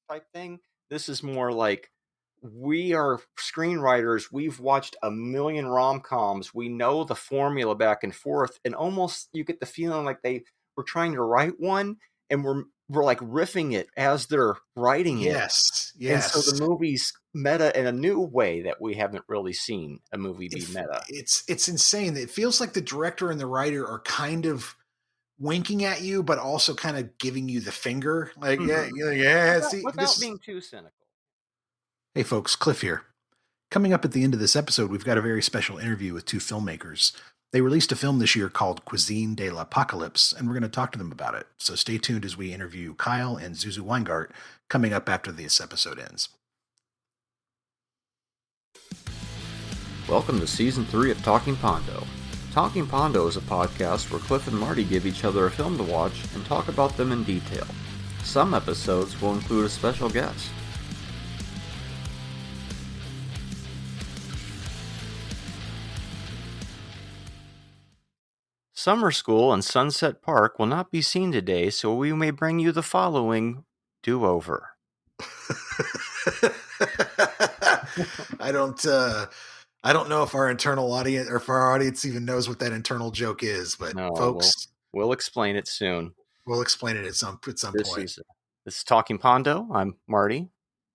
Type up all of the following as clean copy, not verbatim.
type thing. This is more like we are screenwriters. We've watched a million rom-coms. We know the formula back and forth, and almost you get the feeling like they were trying to write one, and we're like riffing it as they're writing it. Yes. And so the movie's meta in a new way that we haven't really seen a movie be meta. It's insane. It feels like the director and the writer are kind of winking at you, but also kind of giving you the finger. Like, Without being too cynical. Hey folks, Cliff here. Coming up at the end of this episode, we've got a very special interview with two filmmakers. They released a film this year called Cuisine de l'Apocalypse, and we're going to talk to them about it. So stay tuned as we interview Kyle and Zuzu Weingart coming up after this episode ends. Welcome to Season 3 of Talking Pondo. Talking Pondo is a podcast where Cliff and Marty give each other a film to watch and talk about them in detail. Some episodes will include a special guest. Summer School and Sunset Park will not be seen today, so we may bring you the following do-over. I don't know if our internal audience or if our audience even knows what that internal joke is, but folks, we'll explain it soon. We'll explain it at some point. This is Talking Pondo. I'm Marty.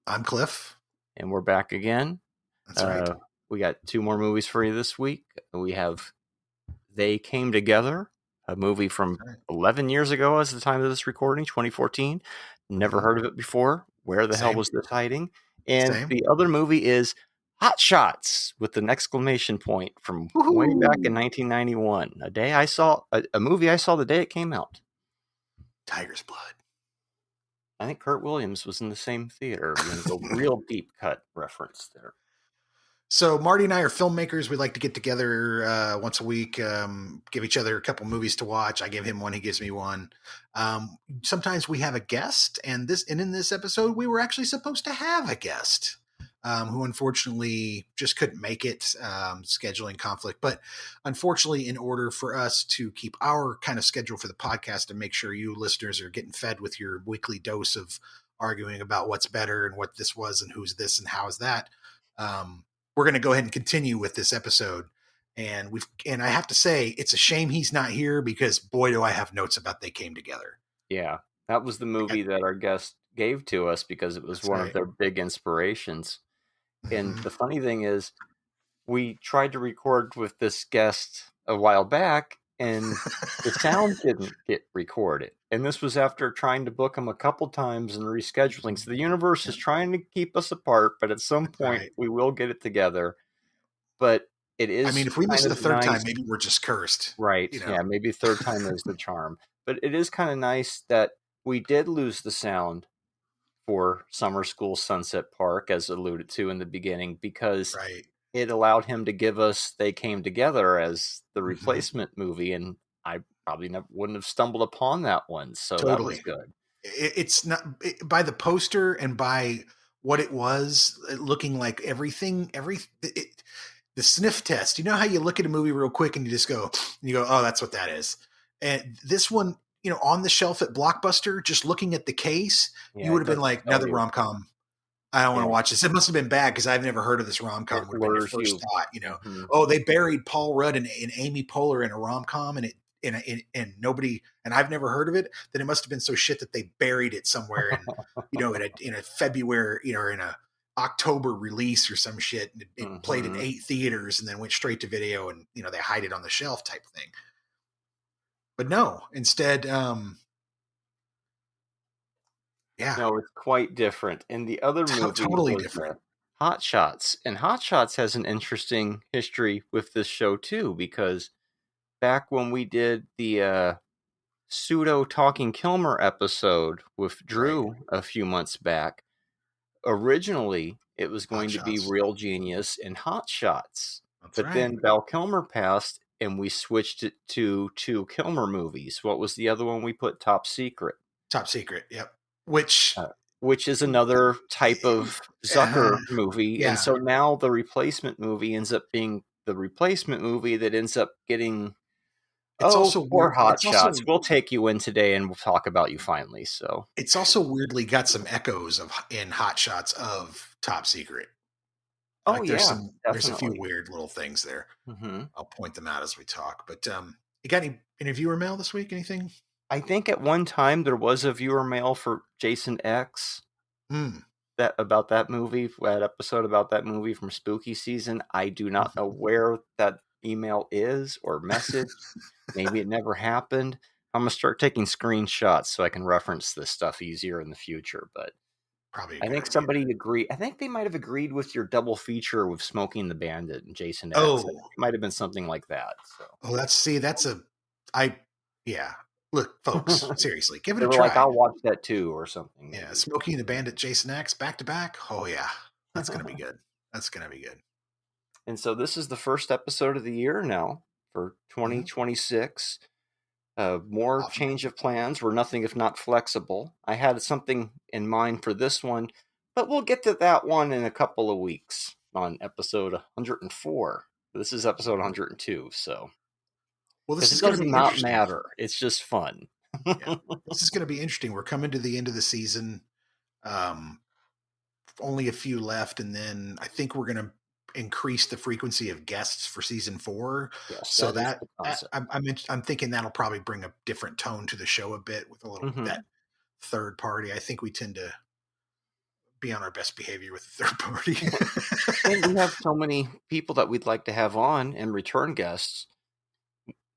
I'm Cliff. And we're back again. That's right. We got two more movies for you this week. We have They Came Together, a movie from 11 years ago as the time of this recording, 2014. Never heard of it before. Where the hell was this hiding? And the other movie is Hot Shots with an exclamation point from way back in 1991. A movie I saw the day it came out. Tiger's Blood. I think Kurt Williams was in the same theater. We're going to go real deep cut reference there. So Marty and I are filmmakers. We like to get together once a week, give each other a couple movies to watch. I give him one, he gives me one. Sometimes we have a guest, and in this episode, we were actually supposed to have a guest who unfortunately just couldn't make it, scheduling conflict. But unfortunately, in order for us to keep our kind of schedule for the podcast and make sure you listeners are getting fed with your weekly dose of arguing about what's better and what this was and who's this and how is that, we're going to go ahead and continue with this episode. And I have to say, it's a shame he's not here because boy, do I have notes about They Came Together. Yeah. That was the movie that our guest gave to us because it was one of their big inspirations. And the funny thing is we tried to record with this guest a while back and the sound didn't get recorded. And this was after trying to book him a couple times and rescheduling. So the universe is trying to keep us apart, but at some point we will get it together. But it is. I mean, if we miss the third time, maybe we're just cursed. Right. You know? Yeah, maybe third time is the charm. But it is kind of nice that we did lose the sound for Summer School Sunset Park, as alluded to in the beginning, because it allowed him to give us They Came Together as the replacement movie, and I probably wouldn't have stumbled upon that one, so that was good. It's not by the poster and by what it was looking like the sniff test. You know how you look at a movie real quick and you go, oh, that's what that is. And this one, on the shelf at Blockbuster, just looking at the case, you would have been like, another rom-com. I don't want to watch this. It must have been bad because I've never heard of this rom-com. Would have been your first thought, Oh, they buried Paul Rudd and Amy Poehler in a rom-com, and nobody, and I've never heard of it. Then it must have been so shit that they buried it somewhere, in a February, or in a October release or some shit. And it played in 8 theaters and then went straight to video, and they hide it on the shelf type thing. But no, instead, no, it's quite different. And the other movie totally different. Hot Shots, and Hot Shots has an interesting history with this show too, because back when we did the pseudo Talking Kilmer episode with Drew a few months back, originally it was going to be Real Genius and Hot Shots, then Val Kilmer passed. And we switched it to 2 Kilmer movies. What was the other one we put? Top Secret. Top Secret, yep. Which is another type of Zucker movie. Yeah. And so now the replacement movie ends up being the replacement movie that ends up getting It's Oh, also poor weird. Hot Shots. We'll take you in today and we'll talk about you finally. So, It's also weirdly got some echoes in Hot Shots of Top Secret. oh Like yeah, there's a few definitely. weird little things there. Hmm. I'll point them out as we talk. But you got any viewer mail this week? Anything? I think at one time there was a viewer mail for Jason X Mm. that about that movie, that episode about that movie from Spooky Season. I do not know Mhm. where that email is or message. Maybe it never happened. I'm gonna start taking screenshots so I can reference this stuff easier in the future. But Probably a I good think idea. somebody agreed. I think they might have agreed with your double feature with Smoking the Bandit and Jason X. It Oh, might have been something like that. So oh, that's a, I, yeah. Look, folks, seriously, give it they a were like, try. "I'll watch that too," or something Yeah, maybe. Smokey and the Bandit, Jason X, back to back. Oh yeah, that's gonna be good. That's gonna be good. And so this is the first episode of the year now for Mhm. 2026. More Awesome. change of plans. We're nothing if not flexible. I had something in mind for this one, but we'll get to that one in a couple of weeks on episode 104. This is episode 102, so Well, this because it is gonna does be not interesting. matter. It's just fun. Yeah, this is gonna be interesting. We're coming to the end of the season. Um, Only a few left, and then I think we're going to increase the frequency of guests for season 4. Yes, So that is the concept. I'm thinking that'll probably bring a different tone to the show a bit with a little that Hmm. third party. I think we tend to be on our best behavior with the third party. And we have so many people that we'd like to have on and return guests.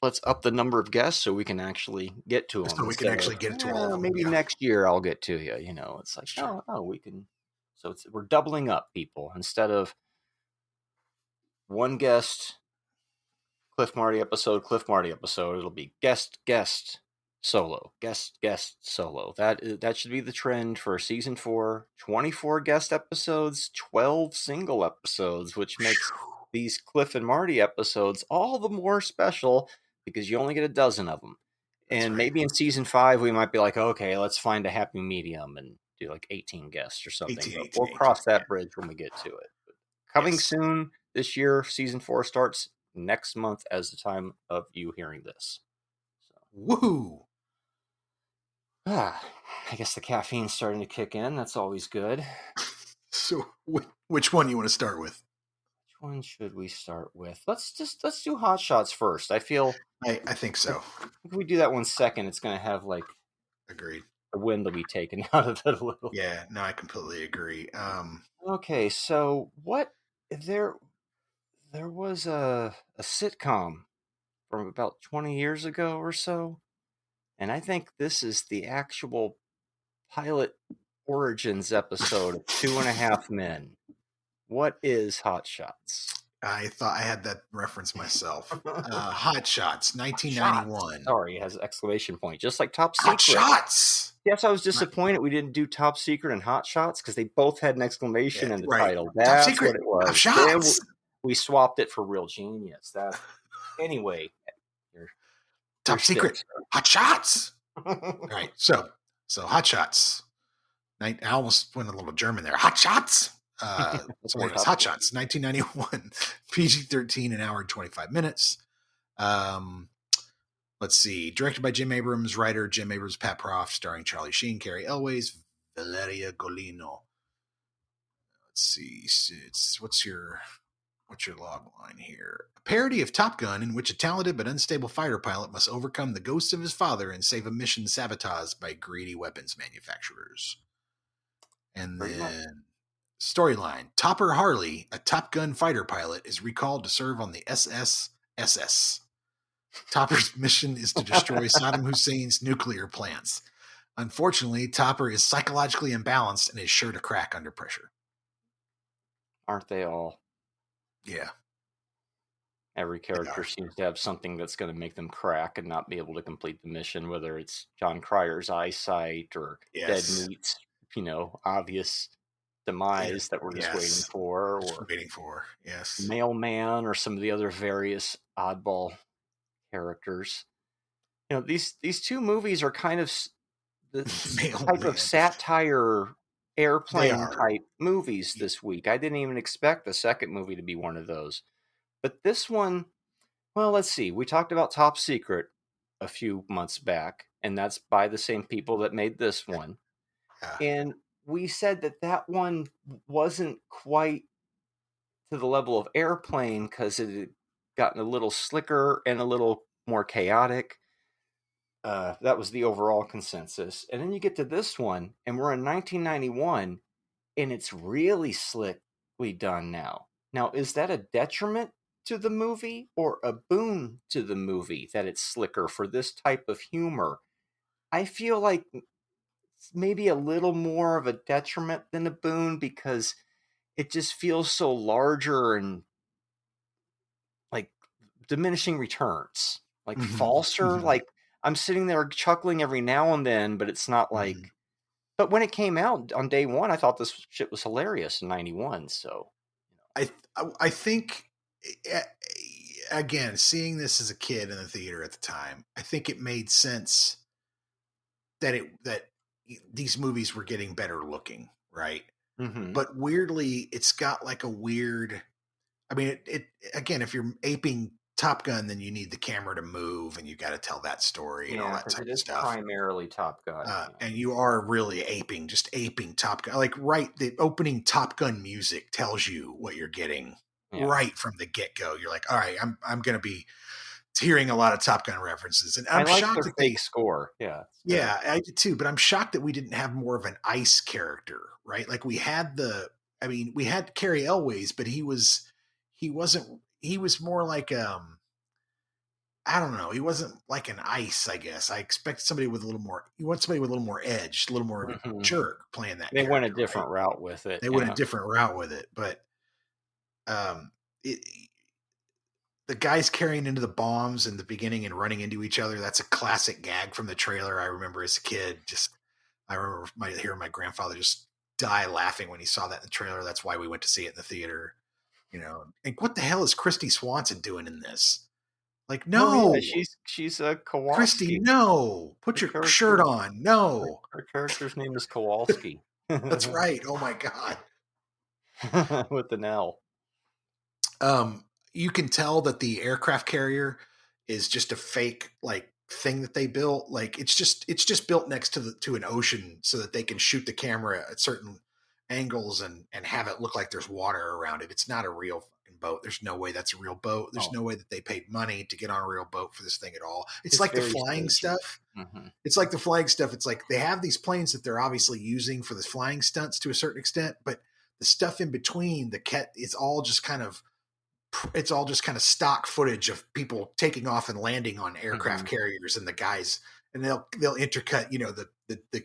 Let's up the number of guests so we can actually get to them So we can instead of actually get to all of them. maybe Yeah, next year I'll get to you. It's like that's true. we can. So we're doubling up people instead of one guest Cliff Marty episode. It'll be guest solo guest solo. That should be the trend for season 4. 24 guest episodes, 12 single episodes, which makes these Cliff and Marty episodes all the more special because you only get a dozen of them. That's And right. maybe in season 5 we might be like, okay, let's find a happy medium and do like 18 guests or something. 18, But 18, we'll 18. cross Yeah. that bridge when we get to it. Coming Yes. soon this year, season 4 starts next month as the time of you hearing this. Woohoo! I guess the caffeine's starting to kick in. That's always good. So which one you want to start with? Which one should we start with? Let's do Hot Shots first. I feel I think so. if we do that one second, it's going to have like Agreed. the wind will be taken out of it a little. Yeah, no, I completely agree. Okay, so what there was a sitcom from about 20 years ago or so, and I think this is the actual pilot origins episode of Two and a Half Men. What is Hot Shots? I thought I had that reference myself. Hot Shots, Shots. 1991. Sorry, it has an exclamation point, just like Top Hot Secret. Shots. Yes, I was disappointed we didn't do Top Secret and Hot Shots because they both had an exclamation in the Right. title. Top That's Secret. what it was. Hot Shots. We swapped it for Real Genius. Anyway. Top Secret. Hot Shots. All right. So Hot Shots. I almost went a little German there. Hot Shots. So anyways, Hot Shots, 1991, PG-13, an hour and 25 minutes. Let's see. Directed by Jim Abrams, writer Jim Abrams, Pat Proft, starring Charlie Sheen, Carrie Elways, Valeria Golino. Let's see. What's your log line here? A parody of Top Gun in which a talented but unstable fighter pilot must overcome the ghosts of his father and save a mission sabotaged by greedy weapons manufacturers. And then storyline. Topper Harley, a Top Gun fighter pilot, is recalled to serve on the SS. Topper's mission is to destroy Saddam Hussein's nuclear plants. Unfortunately, Topper is psychologically imbalanced and is sure to crack under pressure. Aren't they all? Yeah. Every character seems to have something that's going to make them crack and not be able to complete the mission, whether it's John Cryer's eyesight or Dead Meat's, obvious demise that we're just waiting for, yes, Mailman or some of the other various oddball characters. These two movies are kind of the type of satire airplane type movies this week. I didn't even expect the second movie to be one of those. But this one, well, let's see. We talked about Top Secret. a few months back, and that's by the same people that made this one. Yeah. And we said that that one wasn't quite to the level of Airplane because it had gotten a little slicker and a little more chaotic. That was the overall consensus. And then you get to this one, and we're in 1991, and it's really slickly done now. Now, is that a detriment to the movie or a boon to the movie that it's slicker for this type of humor? I feel like it's maybe a little more of a detriment than a boon because it just feels so larger and like diminishing returns, like Hmm. falser. Hmm. Like I'm sitting there chuckling every now and then, but it's not Hmm. like. But when it came out on day one, I thought this shit was hilarious in '91. So, I think eh, again, seeing this as a kid in the theater at the time, I think it made sense that these movies were getting better looking, right? mm-hmm. But weirdly, it's got like a weird. I mean, it again, if you're aping Top Gun, then you need the camera to move, and you got to tell that story and all Yeah, that because type it of is stuff. primarily Top Gun. Yeah. And you are really just aping Top Gun. Like, right, the opening Top Gun music tells you what you're getting Yeah. right from the get go. You're like, all right, I'm going to be hearing a lot of Top Gun references, and I I'm like shocked their that fake score. Yeah. yeah, I did too. But I'm shocked that we didn't have more of an ice character, right? Like I mean, we had Carrie Elways, but he wasn't, he was more like I don't know. He wasn't like an ice, I guess. I expect somebody with a little more. You want somebody with a little more edge, a little more of a Mm-hmm. jerk playing that They went a character, right? different route with it. They went a Yeah. different route with it, but um, it, the guys carrying into the bombs in the beginning and running into each other. That's a classic gag from the trailer. I remember as a kid. I remember hearing my grandfather just die laughing when he saw that in the trailer. That's why we went to see it in the theater. You know, and what the hell is Christy Swanson doing in this? Like, Oh yeah, no, she's a Christy, Kowalski. no, put Her your shirt character on. No, her character's name is Kowalski that's right. Oh my God. with an L. You can tell that the aircraft carrier is just a fake like thing that they built. Like it's just built next to an ocean so that they can shoot the camera at certain angles and have it look like there's water around it. It's not a real fucking boat. There's no way that's a real boat. There's Oh, no way that they paid money to get on a real boat for this thing at all. It's it's like the very flying stagey. stuff. Mm-hmm. It's like the flying stuff. It's like they have these planes that they're obviously using for the flying stunts to a certain extent, but the stuff in between it's all just kind of stock footage of people taking off and landing on Mm-hmm. aircraft carriers and the guys, and they'll intercut, you know, the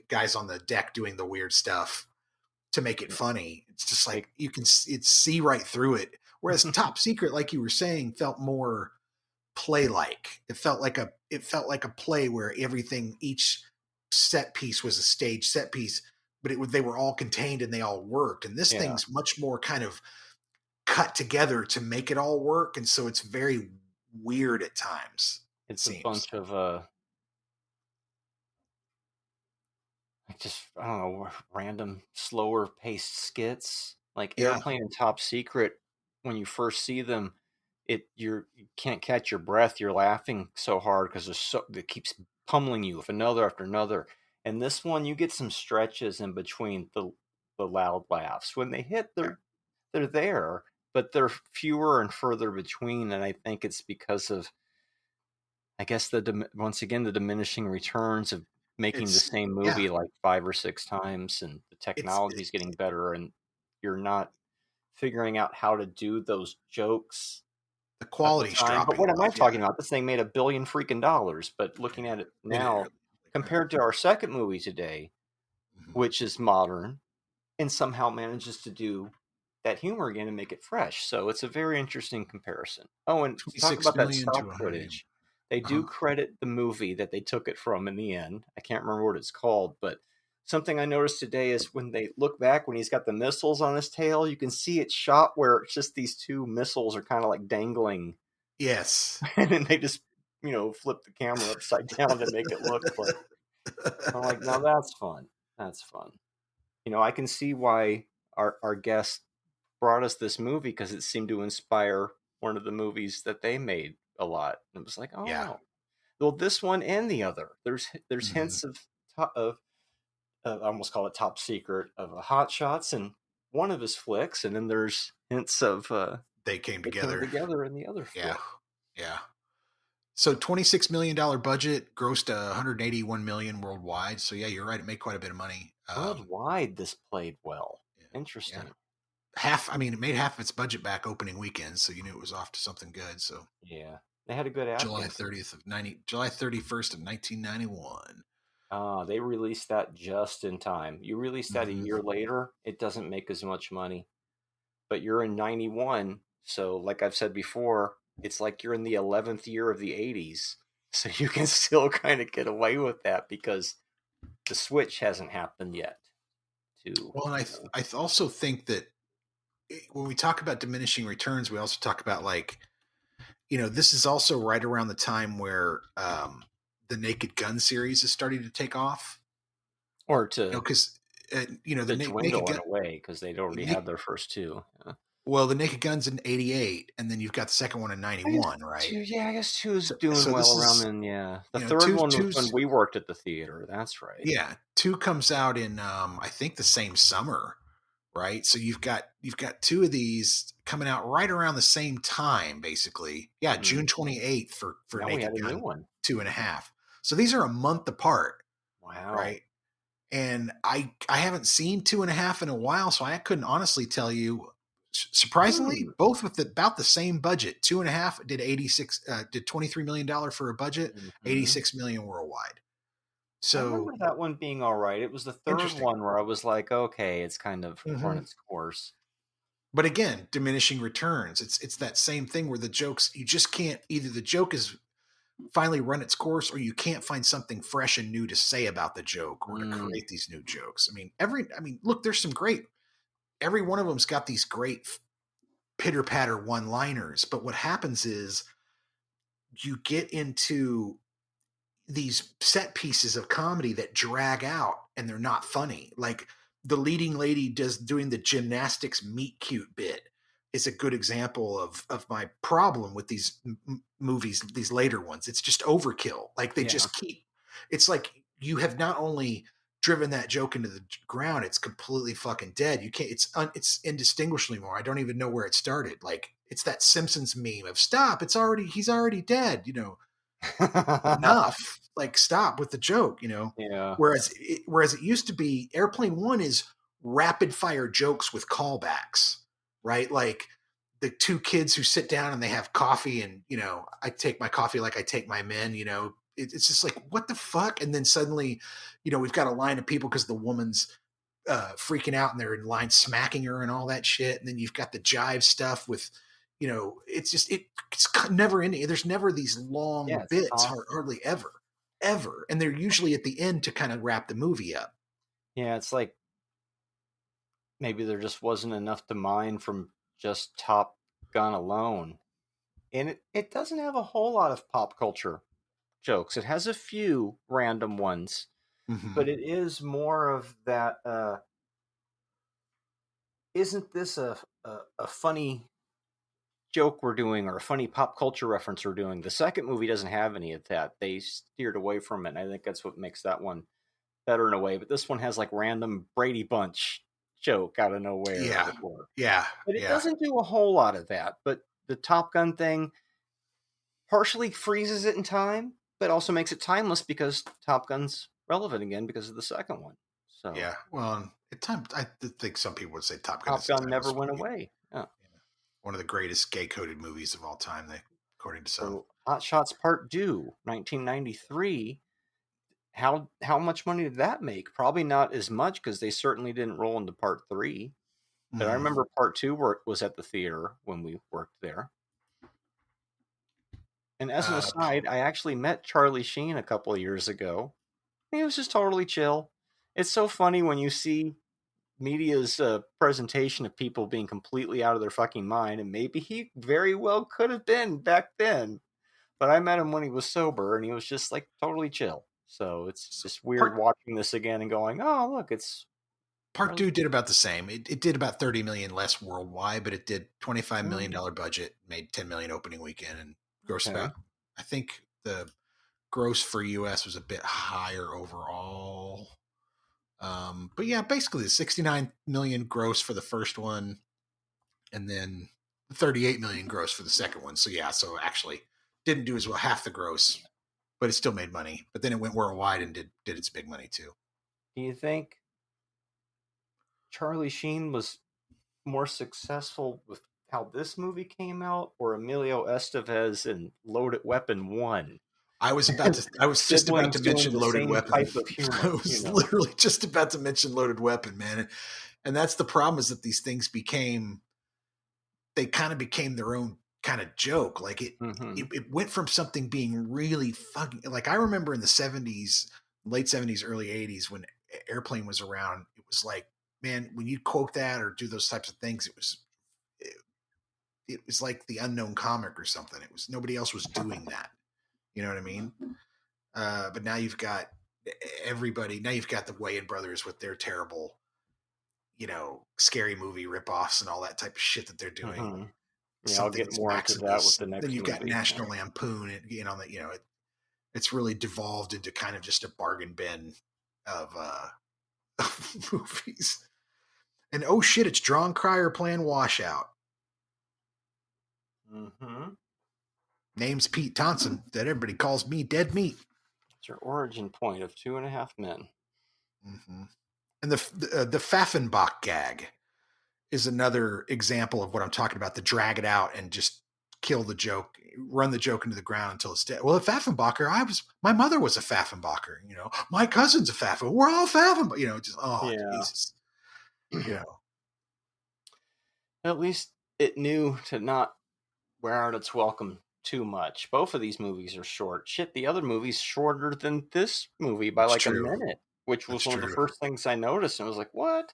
guys on the deck doing the weird stuff to make it Yeah. funny. It's just They, like you can see right through it. Whereas Top Secret, like you were saying, felt more play like. It felt like a play where each set piece was a stage set piece, but they were all contained and they all worked. And this yeah, thing's much more kind of cut together to make it all work, and so it's very weird at times. It it's a seems. bunch of like just I don't know, random slower paced skits. Like Yeah, Airplane and Top Secret, when you first see them, you can't catch your breath. You're laughing so hard because it keeps pummeling you with another after another. And this one, you get some stretches in between the loud laughs. When they hit, they're there, but they're fewer and further between. And I think it's because of I guess once again the diminishing returns of making the it's same yeah, movie like 5 or 6 times, and the it's technology is getting better, and you're not figuring out how to do those jokes the at the quality's time. But dropping what am I off. Yeah, talking about? This thing made $1 billion freaking dollars. But looking at it it, now, like that. compared to our second movie today, Mhm. which is modern and somehow manages to do that humor again and make it fresh. So it's a very interesting comparison. Oh, and to talk 26 about that million to stock 100. footage, they Uh-huh. do credit the movie that they took it from in the end. I can't remember what it's called, but something I noticed today is when they look back when he's got the missiles on his tail, you can see it's shot where it's just these two missiles are kind of like dangling, Yes. and then they just flip the camera upside down to make it look like. I'm like, now that's fun. That's fun. I can see why our guest brought us this movie because it seemed to inspire one of the movies that they made a lot. And it was like, Yeah. oh, Well, this one and the other. There's Mm-hmm. hints of I almost call it top secret of Hot Shots in one of his flicks, and then there's hints of They came they came together. together in the other Yeah. flick. Yeah. So $26 million budget, grossed 181 million worldwide. So yeah, you're right. It made quite a bit of money. Worldwide, this played well. Yeah, yeah. Interesting. Half. I mean, it made half of its budget back opening weekend, so you knew it was off to something good. So Yeah, they had a good July acting. 30th of 90, July 31st of 1991. They released that just in time. You release that a Mm-hmm. year later, it doesn't make as much money. But you're in 91, so like I've said before, it's like you're in the 11th year of the 80s. So you can still kind of get away with that because the switch hasn't happened yet to, Well, and you know, I also think that when we talk about diminishing returns, we also talk about like, this is also right around the time where the Naked Gun series is starting to take off. or to Because the Naked dwindle in Gun. a way because they'd already had their first two. Yeah. Well, the Naked Gun's in '88, and then you've got the second one in I guess '91, right? I guess two is doing So well this around is then. Yeah, the third two one was when two's we worked at the theater. That's right. yeah, two comes out in I think the same summer, right? So you've got two of these coming out right around the same time, basically. Yeah, Hmm. June 28th for Now we had Naked a new Gun, one. 2.5. So these are a month apart, Wow. right? And I haven't seen 2.5 in a while, so I couldn't honestly tell you. Surprisingly, Hmm. both with about the same budget. 2.5 did $23 million for a budget, Hmm. 86 million worldwide. I remember So that one being all right. It was the third interesting. one where I was like, okay, it's kind of run Hmm. its course. But again, diminishing returns. It's that same thing where the jokes, you just can't, either the joke is finally run its course or you can't find something fresh and new to say about the joke or to Mm. create these new jokes. Look, there's some great, every one of them's got these great pitter patter one liners. But what happens is you get into these set pieces of comedy that drag out and they're not funny. Like the leading lady doing the gymnastics meet cute bit is a good example of my problem with these movies, these later ones. It's just overkill. Like they Yeah. just keep. It's like you have not only driven that joke into the ground, it's completely fucking dead. You can't. It's indistinguishable anymore. I don't even know where it started. Like it's that Simpsons meme of stop. He's already dead. Enough, like stop with the joke. Yeah. Whereas it used to be, Airplane One is rapid fire jokes with callbacks, right? Like the two kids who sit down and they have coffee, and I take my coffee like I take my men. It's just like, what the fuck? And then suddenly, we've got a line of people because the woman's freaking out and they're in line smacking her and all that shit. And then you've got the jive stuff with, it's never ending. There's never these Yeah, long it's bits, constant. hardly ever. And they're usually at the end to kind of wrap the movie up. Yeah, it's like maybe there just wasn't enough to mine from just Top Gun alone. And it doesn't have a whole lot of pop culture jokes. It has a few random ones, Mm-hmm. but it is more of that isn't this a funny joke we're doing or a funny pop culture reference we're doing? The second movie doesn't have any of that. They steered away from it, and I think that's what makes that one better in a way. But this one has like random Brady Bunch joke out of nowhere, Yeah. or Yeah. but it Yeah. doesn't do a whole lot of that. But the Top Gun thing partially freezes it in time, but also makes it timeless because Top Gun's relevant again because of the second one. So Yeah. Well, at time, I think some people would say Top Gun Top is a Gun never timeless went movie. away. Yeah. Yeah. One of the greatest gay coded movies of all time, according to some. So Hot Shots Part 2, 1993. How much money did that make? Probably not as much because they certainly didn't roll into Part 3. But I Mm-hmm. remember Part 2 was at the theater when we worked there. And as an Uh, aside, I actually met Charlie Sheen a couple of years ago. He was just totally chill. It's so funny when you see media's presentation of people being completely out of their fucking mind, and maybe he very well could have been back then. But I met him when he was sober, and he was just like totally chill. So it's so just weird part watching this again and going, "Oh, look, it's Part Charlie." two did about the same. It did about 30 million less worldwide, but it did $25 million Mm, budget, made 10 million opening weekend, and grossed okay. about. I think gross for US was a bit higher overall. But yeah, basically the 69 million gross for the first one, and then 38 million gross for the second one. So yeah, so actually didn't do as well, half the gross, but it still made money. But then it went worldwide and did its big money too. Do you think Charlie Sheen was more successful with how this movie came out, or Emilio Estevez in Loaded Weapon 1? I was just about to Siblings doing mention the Loaded same Weapon. type of I humor, was literally just about to mention Loaded Weapon, man. And that's the problem, is that these things they kind of became their own kind of joke. Like it went from something being really fucking, like, I remember in the 70s, late 70s, early 80s, when Airplane was around, it was like, man, when you quote that or do those types of things, it was like the unknown comic or something. It was, nobody else was doing that. You know what I mean? But now you've got everybody. Now you've got the Wayans brothers with their terrible, scary movie ripoffs and all that type of shit that they're doing. Yeah, I'll Something get as more into that with Maximus. the next Then you've got movie. National Lampoon, and that it's really devolved into kind of just a bargain bin of movies. And oh shit, it's Drawn Cryer playing Washout. Name's Pete Thompson, that everybody calls me Dead Meat. It's your origin point of 2.5 Men. And the Pfaffenbach gag is another example of what I'm talking about. The drag it out and just kill the joke, run the joke into the ground until it's dead. Well, a Pfaffenbacher, my mother was a Pfaffenbacher, my cousin's a Pfaffen. We're all Pfaffenbach, Jesus. At least it knew to not wear out its welcome too much. Both of these movies are short. Shit, the other movie's shorter than this movie by a minute, which was one of the first things I noticed. And I was like, what?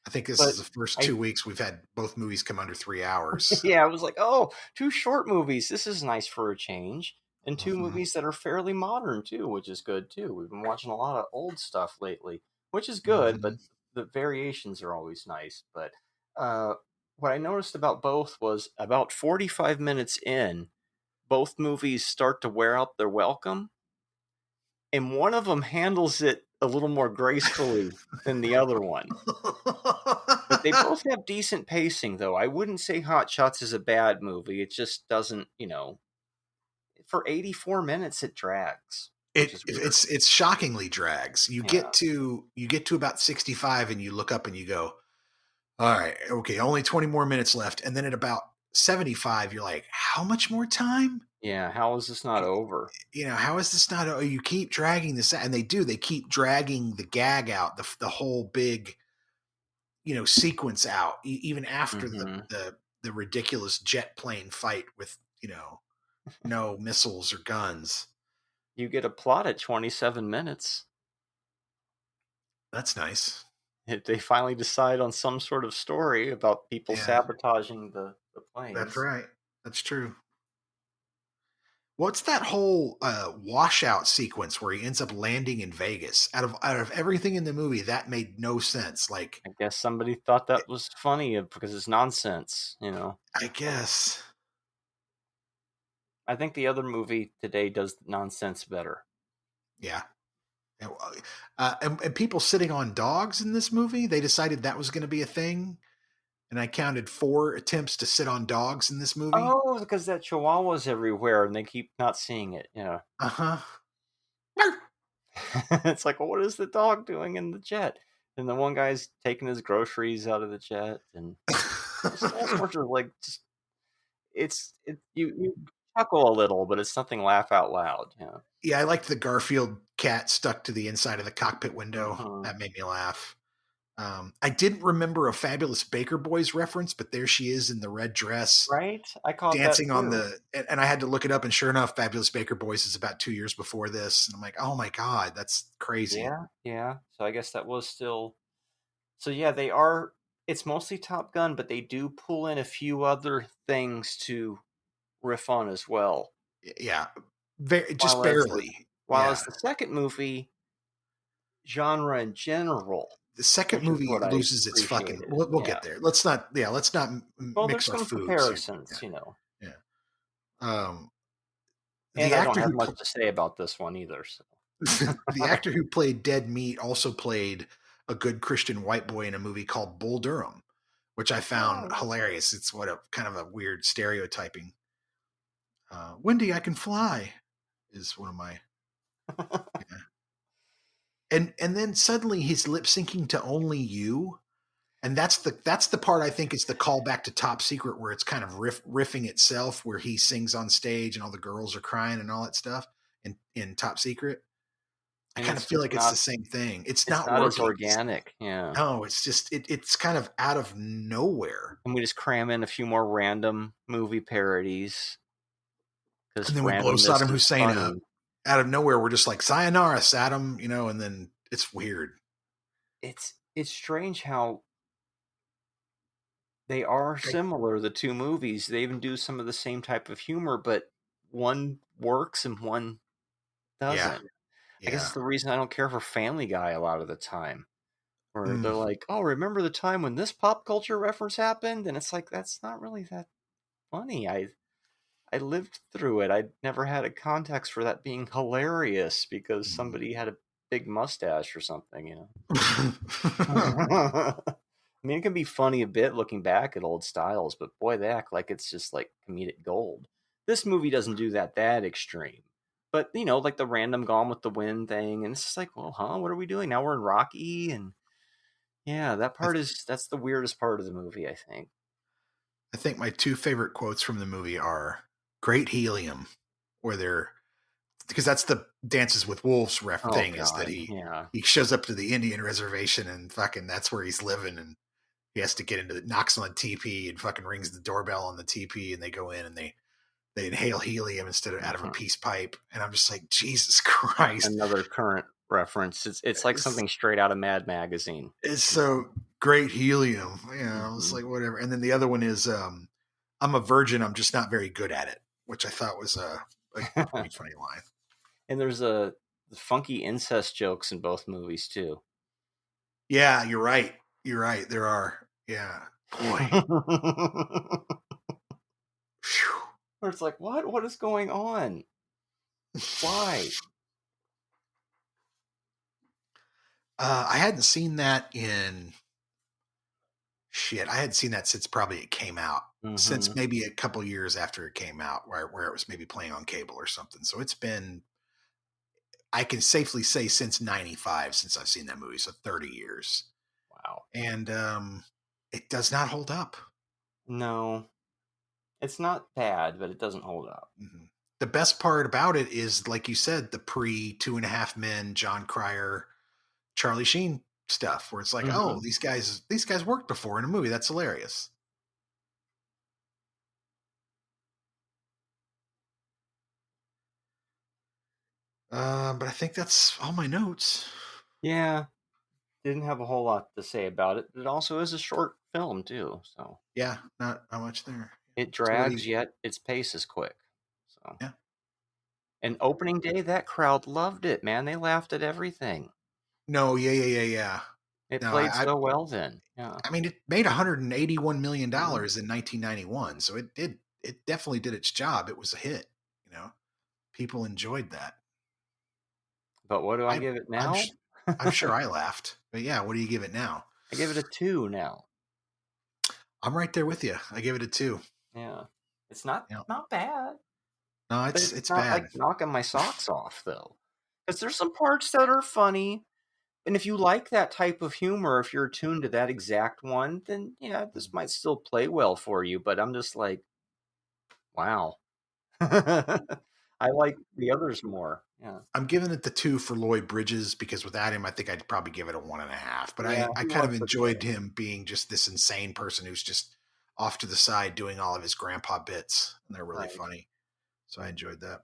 I think this is the first 2 weeks we've had both movies come under 3 hours. Yeah, I was like, oh, 2 short movies. This is nice for a change. And 2 movies that are fairly modern, too, which is good, too. We've been watching a lot of old stuff lately, which is good, but the variations are always nice. But what I noticed about both was about 45 minutes in, both movies start to wear out their welcome. And one of them handles it a little more gracefully than the other one. But they both have decent pacing, though. I wouldn't say Hot Shots is a bad movie. It just doesn't, for 84 minutes it drags. It's shockingly drags. You get to about 65 and you look up and you go, all right, okay, only 20 more minutes left. And then at about 75, you're like, how much more time? Yeah, how is this not over? How is this not? You keep dragging this out, and they keep dragging the gag out, the whole big, sequence out, even after the ridiculous jet plane fight with, no missiles or guns. You get a plot at 27 minutes. That's nice. They finally decide on some sort of story about people sabotaging the planes. That's right. That's true. What's that whole washout sequence where he ends up landing in Vegas? Out of everything in the movie, that made no sense. Like, I guess somebody thought that was funny because it's nonsense, I guess. I think the other movie today does nonsense better. Yeah. And people sitting on dogs in this movie, they decided that was going to be a thing. And I counted 4 attempts to sit on dogs in this movie. Oh, because that chihuahua's everywhere and they keep not seeing it. It's like, well, what is the dog doing in the jet? And the one guy's taking his groceries out of the jet, and it's all sorts of you chuckle a little, but it's nothing laugh out loud. Yeah, I liked the Garfield cat stuck to the inside of the cockpit window. That made me laugh. I didn't remember a Fabulous Baker Boys reference, but there she is in the red dress. Right? I caught dancing that too. And I had to look it up, and sure enough, Fabulous Baker Boys is about 2 years before this. And I'm like, oh my God, that's crazy. Yeah. So I guess that was still. So yeah, it's mostly Top Gun, but they do pull in a few other things to riff on as well. Yeah. Just barely. While as the second movie, genre in general. The second movie loses its fucking. We'll get there. Let's not mix our food. Comparisons, Yeah. And The I don't actor have who much to say about this one either. So. the actor who played Dead Meat also played a good Christian white boy in a movie called Bull Durham, which I found Oh, hilarious. It's what a kind of a weird stereotyping. Wendy, I can fly is one of my. Yeah. And then suddenly he's lip syncing to Only You, and that's the part I think is the callback to Top Secret, where it's kind of riffing itself, where he sings on stage and all the girls are crying and all that stuff in Top Secret. I and kind of it's feel just like it's not. the same thing. It's It's not not as working. organic. Yeah. No, it's just it's kind of out of nowhere. And we just cram in a few more random movie parodies because And then we blow randomness Saddam is Hussein up funny. out of nowhere. We're just like, sayonara, Saddam, and then it's weird. It's strange how they are Right. similar, the two movies. They even do some of the same type of humor, but one works and one Yeah. doesn't. I guess Yeah. it's the reason I don't care for Family Guy a lot of the time. Where they're Mm. like, "Oh, remember the time when this pop culture reference happened?" And it's like that's not really that funny. I lived through it. I never had a context for that being hilarious because somebody had a big mustache or something, I mean, it can be funny a bit looking back at old styles, but boy, they act like it's just like comedic gold. This movie doesn't do that extreme. But, like the random Gone with the Wind thing, and it's just like, well, huh, what are we doing? Now we're in Rocky, and yeah, I, that's the weirdest part of the movie, I think. I think my two favorite quotes from the movie are "Great Helium," where they're because that's the Dances with Wolves ref Oh thing, is that God, yeah. he shows up to the Indian reservation and fucking that's where he's living, and he has to get into the knocks on the teepee and fucking rings the doorbell on the teepee, and they go in and they inhale helium instead of out of a Mhm. peace pipe, and I'm just like, Jesus Christ. Another current reference. It's like it's, something straight out of Mad Magazine. it's so great helium. It's Mhm. like whatever. And then the other one is I'm a virgin, I'm just not very good at it, which I thought was a pretty funny line. And there's a funky incest jokes in both movies too. Yeah, you're right. You're right. There are. Yeah. Boy. Phew. Where it's like, what is going on? Why? I hadn't seen that in shit. I hadn't seen that since probably it came out. Since Hmm. maybe a couple years after it came out, where it was maybe playing on cable or something. So it's been, I can safely say, since '95 since I've seen that movie. So 30 years, Wow. and it does not hold up. No, it's not bad, but it doesn't hold up. Mhm. The best part about it is, like you said, the pre Two and a Half Men, John Cryer, Charlie Sheen stuff, where it's like, oh, Hmm. these guys worked before in a movie. That's hilarious. But I think that's all my notes. Yeah, didn't have a whole lot to say about it. It also is a short film too, so Yeah, not much there. it So what do drags you? yet its pace is quick. So, Yeah. and opening day, that crowd loved it, man. They laughed at everything. No. Yeah. Yeah. Yeah. Yeah. It No. played so well then. Yeah. I mean, it made 181 million Mhm. dollars in 1991, so it did. It definitely did its job. It was a hit. People enjoyed that. But what do I I, give it I'm, now? I'm sure I laughed. But yeah, what do you give it now? I give it a 2 now. I'm right there with you. I give it a 2. Yeah. It's not Yeah. not bad, No, but it's it's it's not bad. like knocking my socks off though. Cuz there's some parts that are funny, and if you like that type of humor, if you're attuned to that exact one, then yeah, this might still play well for you, but I'm just like, wow. I like the others more. Yeah. I'm giving it the 2 for Lloyd Bridges, because without him, I think I'd probably give it a 1.5. But Yeah, I he kind was of pretty good. enjoyed him being just this insane person who's just off to the side doing all of his grandpa bits, and they're really Right. funny. So I enjoyed that.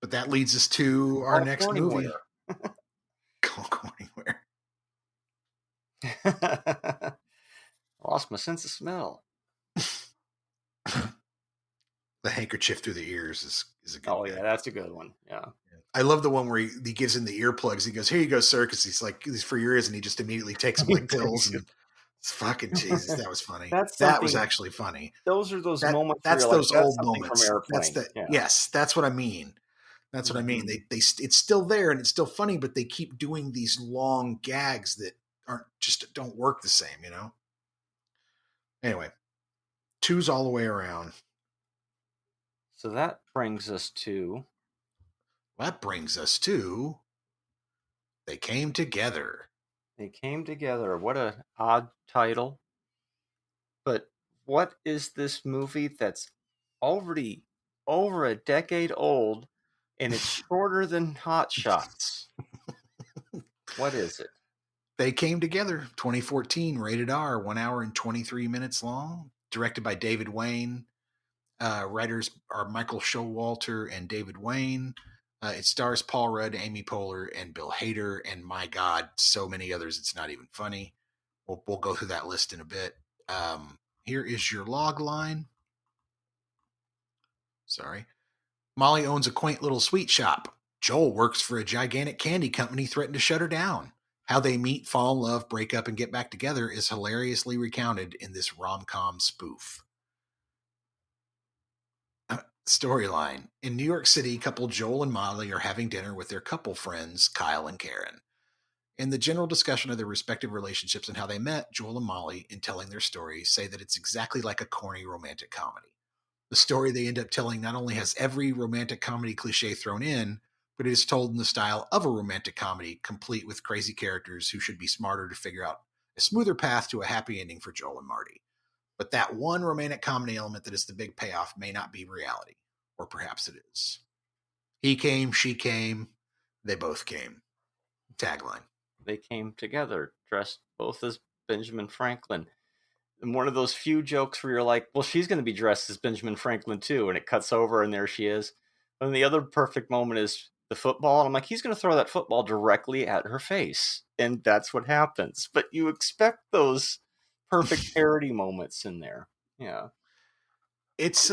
But that leads us to our All next movie. Corningware. Can't go anywhere. Lost my sense of smell. The handkerchief through the ears is a good Oh yeah, gag. that's a good one. Yeah. I love the one where he gives him the earplugs. He goes, "Here you go, sir," because he's like, "These for your ears," and he just immediately takes them like pills, and Fucking Jesus, that was funny. That's That was something. actually funny. Those are those moments where That's you're like, those that's old something from moments. That's Airplane. the Yeah. yes, that's what I mean. That's what I mean. Mhm. It's still there and it's still funny, but they keep doing these long gags that aren't just don't work the same, you know? Anyway, two's all the way around. So that brings us to That brings us to They Came Together. They Came Together. What a odd title. But what is this movie that's already over a decade old and it's shorter than Hot Shots? What is it? They Came Together, 2014, rated R, 1 hour and 23 minutes long, directed by David Wayne. Writers are Michael Showalter and David Wayne. It stars Paul Rudd, Amy Poehler, and Bill Hader, and my God, so many others. It's not even funny. We'll go through that list in a bit. Here is your log line. Sorry. Molly owns a quaint little sweet shop. Joel works for a gigantic candy company threatened to shut her down. How they meet, fall in love, break up, and get back together is hilariously recounted in this rom-com spoof. Storyline. In New York City, couple Joel and Molly are having dinner with their couple friends, Kyle and Karen. In the general discussion of their respective relationships and how they met, Joel and Molly, in telling their story, say that it's exactly like a corny romantic comedy. The story they end up telling not only has every romantic comedy cliche thrown in, but it is told in the style of a romantic comedy, complete with crazy characters who should be smarter to figure out a smoother path to a happy ending for Joel and Marty. But that one romantic comedy element that is the big payoff may not be reality. Or perhaps it is. He came, she came, they both came. Tagline. They came together, dressed both as Benjamin Franklin. And one of those few jokes where you're like, well, she's going to be dressed as Benjamin Franklin too. And it cuts over and there she is. And the other perfect moment is the football. And I'm like, he's going to throw that football directly at her face. And that's what happens. But you expect those perfect parody moments in there. Yeah. It's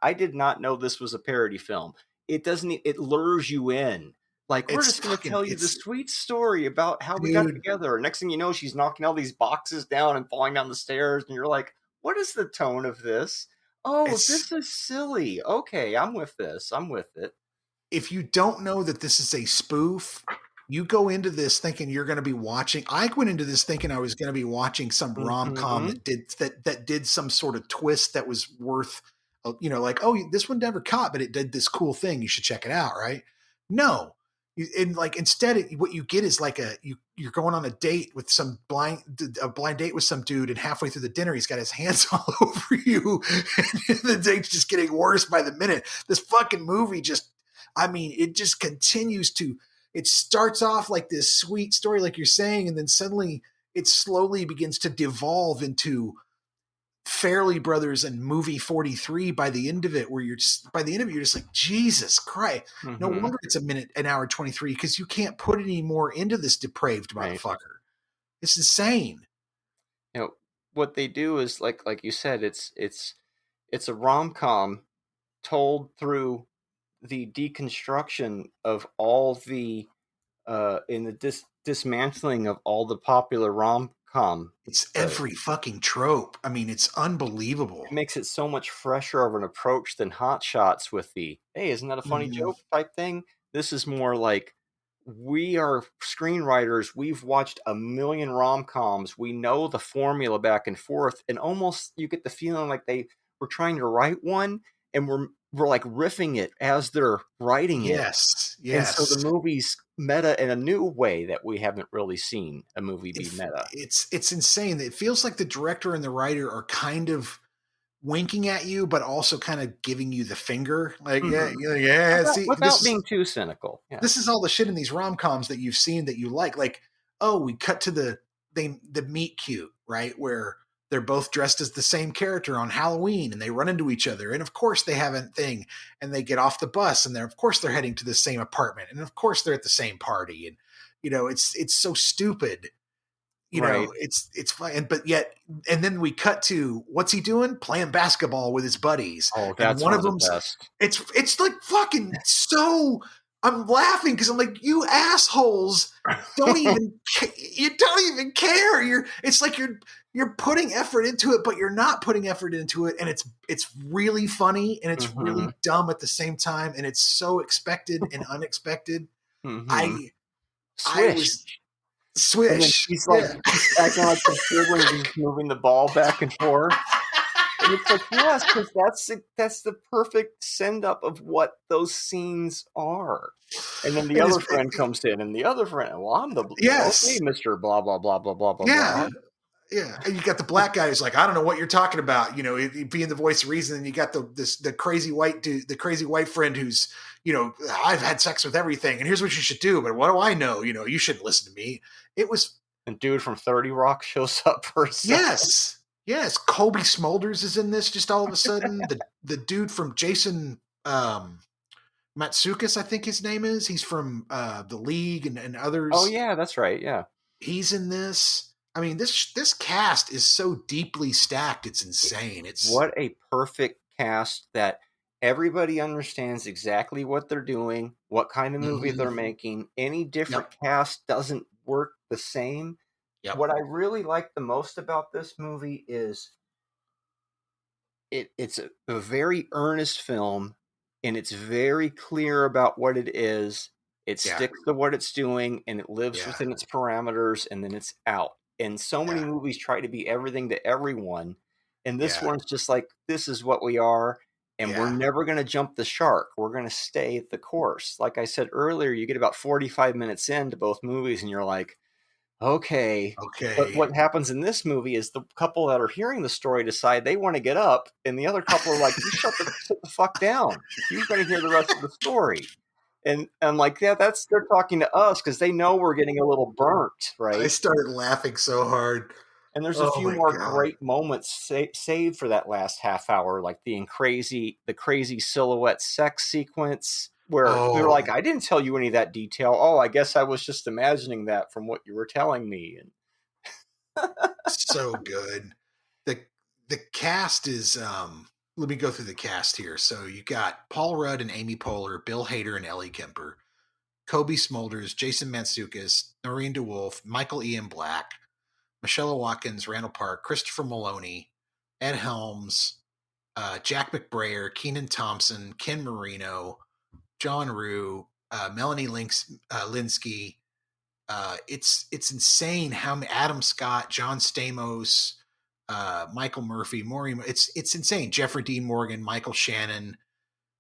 I did not know this was a parody film. It doesn't, it lures you in. Like, we're just going to tell you the sweet story about how we got dude, together. Next thing you know, she's knocking all these boxes down and falling down the stairs. And you're like, what is the tone of this? Oh, this is silly. Okay, I'm with this. I'm with it. If you don't know that this is a spoof, you go into this thinking you're going to be watching. I went into this thinking I was going to be watching some rom-com that did some sort of twist that was worth, like, oh, this one never caught, but it did this cool thing. You should check it out, right? No, and like instead, what you get is like you're going on a date with a blind date with some dude, and halfway through the dinner, he's got his hands all over you, and the date's just getting worse by the minute. This fucking movie it just continues to, it starts off like this sweet story, like you're saying, and then suddenly it slowly begins to devolve into Fairley Brothers and movie 43 by the end of it, where you're just like, Jesus Christ. No wonder it's an hour 23, because you can't put any more into this depraved motherfucker. It's insane. You know, what they do is like you said, it's a rom-com told through the deconstruction of all the in the dismantling of all the popular rom-com. It's every fucking trope. I mean, it's unbelievable. It makes it so much fresher of an approach than Hot Shots with the, hey, isn't that a funny joke type thing. This is more like, we are screenwriters, we've watched a million rom-coms, we know the formula back and forth, and almost you get the feeling like they were trying to write one and we're like riffing it as they're writing it. Yes. And so the movie's meta in a new way that we haven't really seen a movie be meta. It's insane. It feels like the director and the writer are kind of winking at you, but also kind of giving you the finger. Like, Without being too cynical. Yeah. This is all the shit in these rom-coms that you've seen that you like. Like, oh, we cut to the meet cute, right? Where they're both dressed as the same character on Halloween and they run into each other. And of course they have a thing, and they get off the bus and of course they're heading to the same apartment. And of course they're at the same party. And, it's so stupid. It's fine. But yet, and then we cut to, what's he doing? Playing basketball with his buddies. Oh, that's and one of the them's best. It's like fucking so I'm laughing because I'm like, you assholes you don't even care. It's like you're putting effort into it, but you're not putting effort into it, and it's really funny and it's really Mm-hmm. dumb at the same time, and it's so expected and unexpected. Mm-hmm. I Swish. was And then swish. he's like Yeah. acting like he's dribbling, he's moving the ball back and forth. And it's like, yes, because that's the perfect send up of what those scenes are. And then the And other friend comes in, and the other friend, well, I'm the okay, yes. Mister blah blah blah blah blah blah Yeah. blah. Yeah, and you got the black guy who's like, I don't know what you're talking about, he'd being the voice of reason. And you got the crazy white dude, the crazy white friend who's, I've had sex with everything, and here's what you should do. But what do I know? You shouldn't listen to me. It was And dude from 30 Rock shows up for a second. yes. Kobe Smulders is in this just all of a sudden. The dude from Jason Matsukas, I think his name is. He's from the League and Oh others. yeah, that's right. Yeah. He's in this. I mean, this cast is so deeply stacked. It's insane. What a perfect cast that everybody understands exactly what they're doing, what kind of movie they're making. Any different Yep. cast doesn't work the same. Yep. What I really like the most about this movie is it's a very earnest film, and it's very clear about what it is. It Yeah. sticks to what it's doing, and it lives Yeah. within its parameters, and then it's out. And so many Yeah. movies try to be everything to everyone, and this Yeah. one's just like, this is what we are, and we're Yeah. never going to jump the shark. We're going to stay the course. Like I said earlier, you get about 45 minutes into both movies, and you're like, okay. But Okay. what happens in this movie is the couple that are hearing the story decide they want to get up, and the other couple are like, you sit the fuck down. You're going to hear the rest of the story. And I'm like, yeah, they're talking to us because they know we're getting a little burnt, I right? started laughing so hard. And there's a Oh few my more god. great moments saved for that last half hour, like the crazy silhouette sex sequence where we were Oh, like, I didn't tell you any of that detail. Oh, I guess I was just imagining that from what you were telling me. And so good. The the cast is let me go through the cast here. So you got Paul Rudd and Amy Poehler, Bill Hader and Ellie Kemper, Kobe Smulders, Jason Mantzoukas, Noreen DeWolf, Michael Ian Black, Michelle Watkins, Randall Park, Christopher Maloney, Ed Helms, Jack McBrayer, Keenan Thompson, Ken Marino, John Rue, Melanie Linsky. It's insane how many Adam Scott, John Stamos, Michael Murphy, Maureen. It's insane. Jeffrey Dean Morgan, Michael Shannon.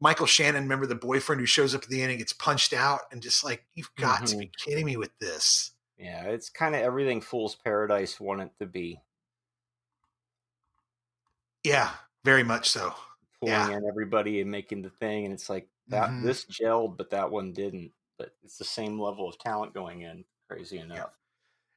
Michael Shannon, remember the boyfriend who shows up at the end and gets punched out, and just like, you've got to be kidding me with this. yeah, it's kind of everything Fool's Paradise wanted to be, Yeah, very much so. pulling Yeah. in everybody and making the thing. And it's like that Mm-hmm. this gelled, but that one didn't. But it's the same level of talent going in. Crazy Yeah. enough.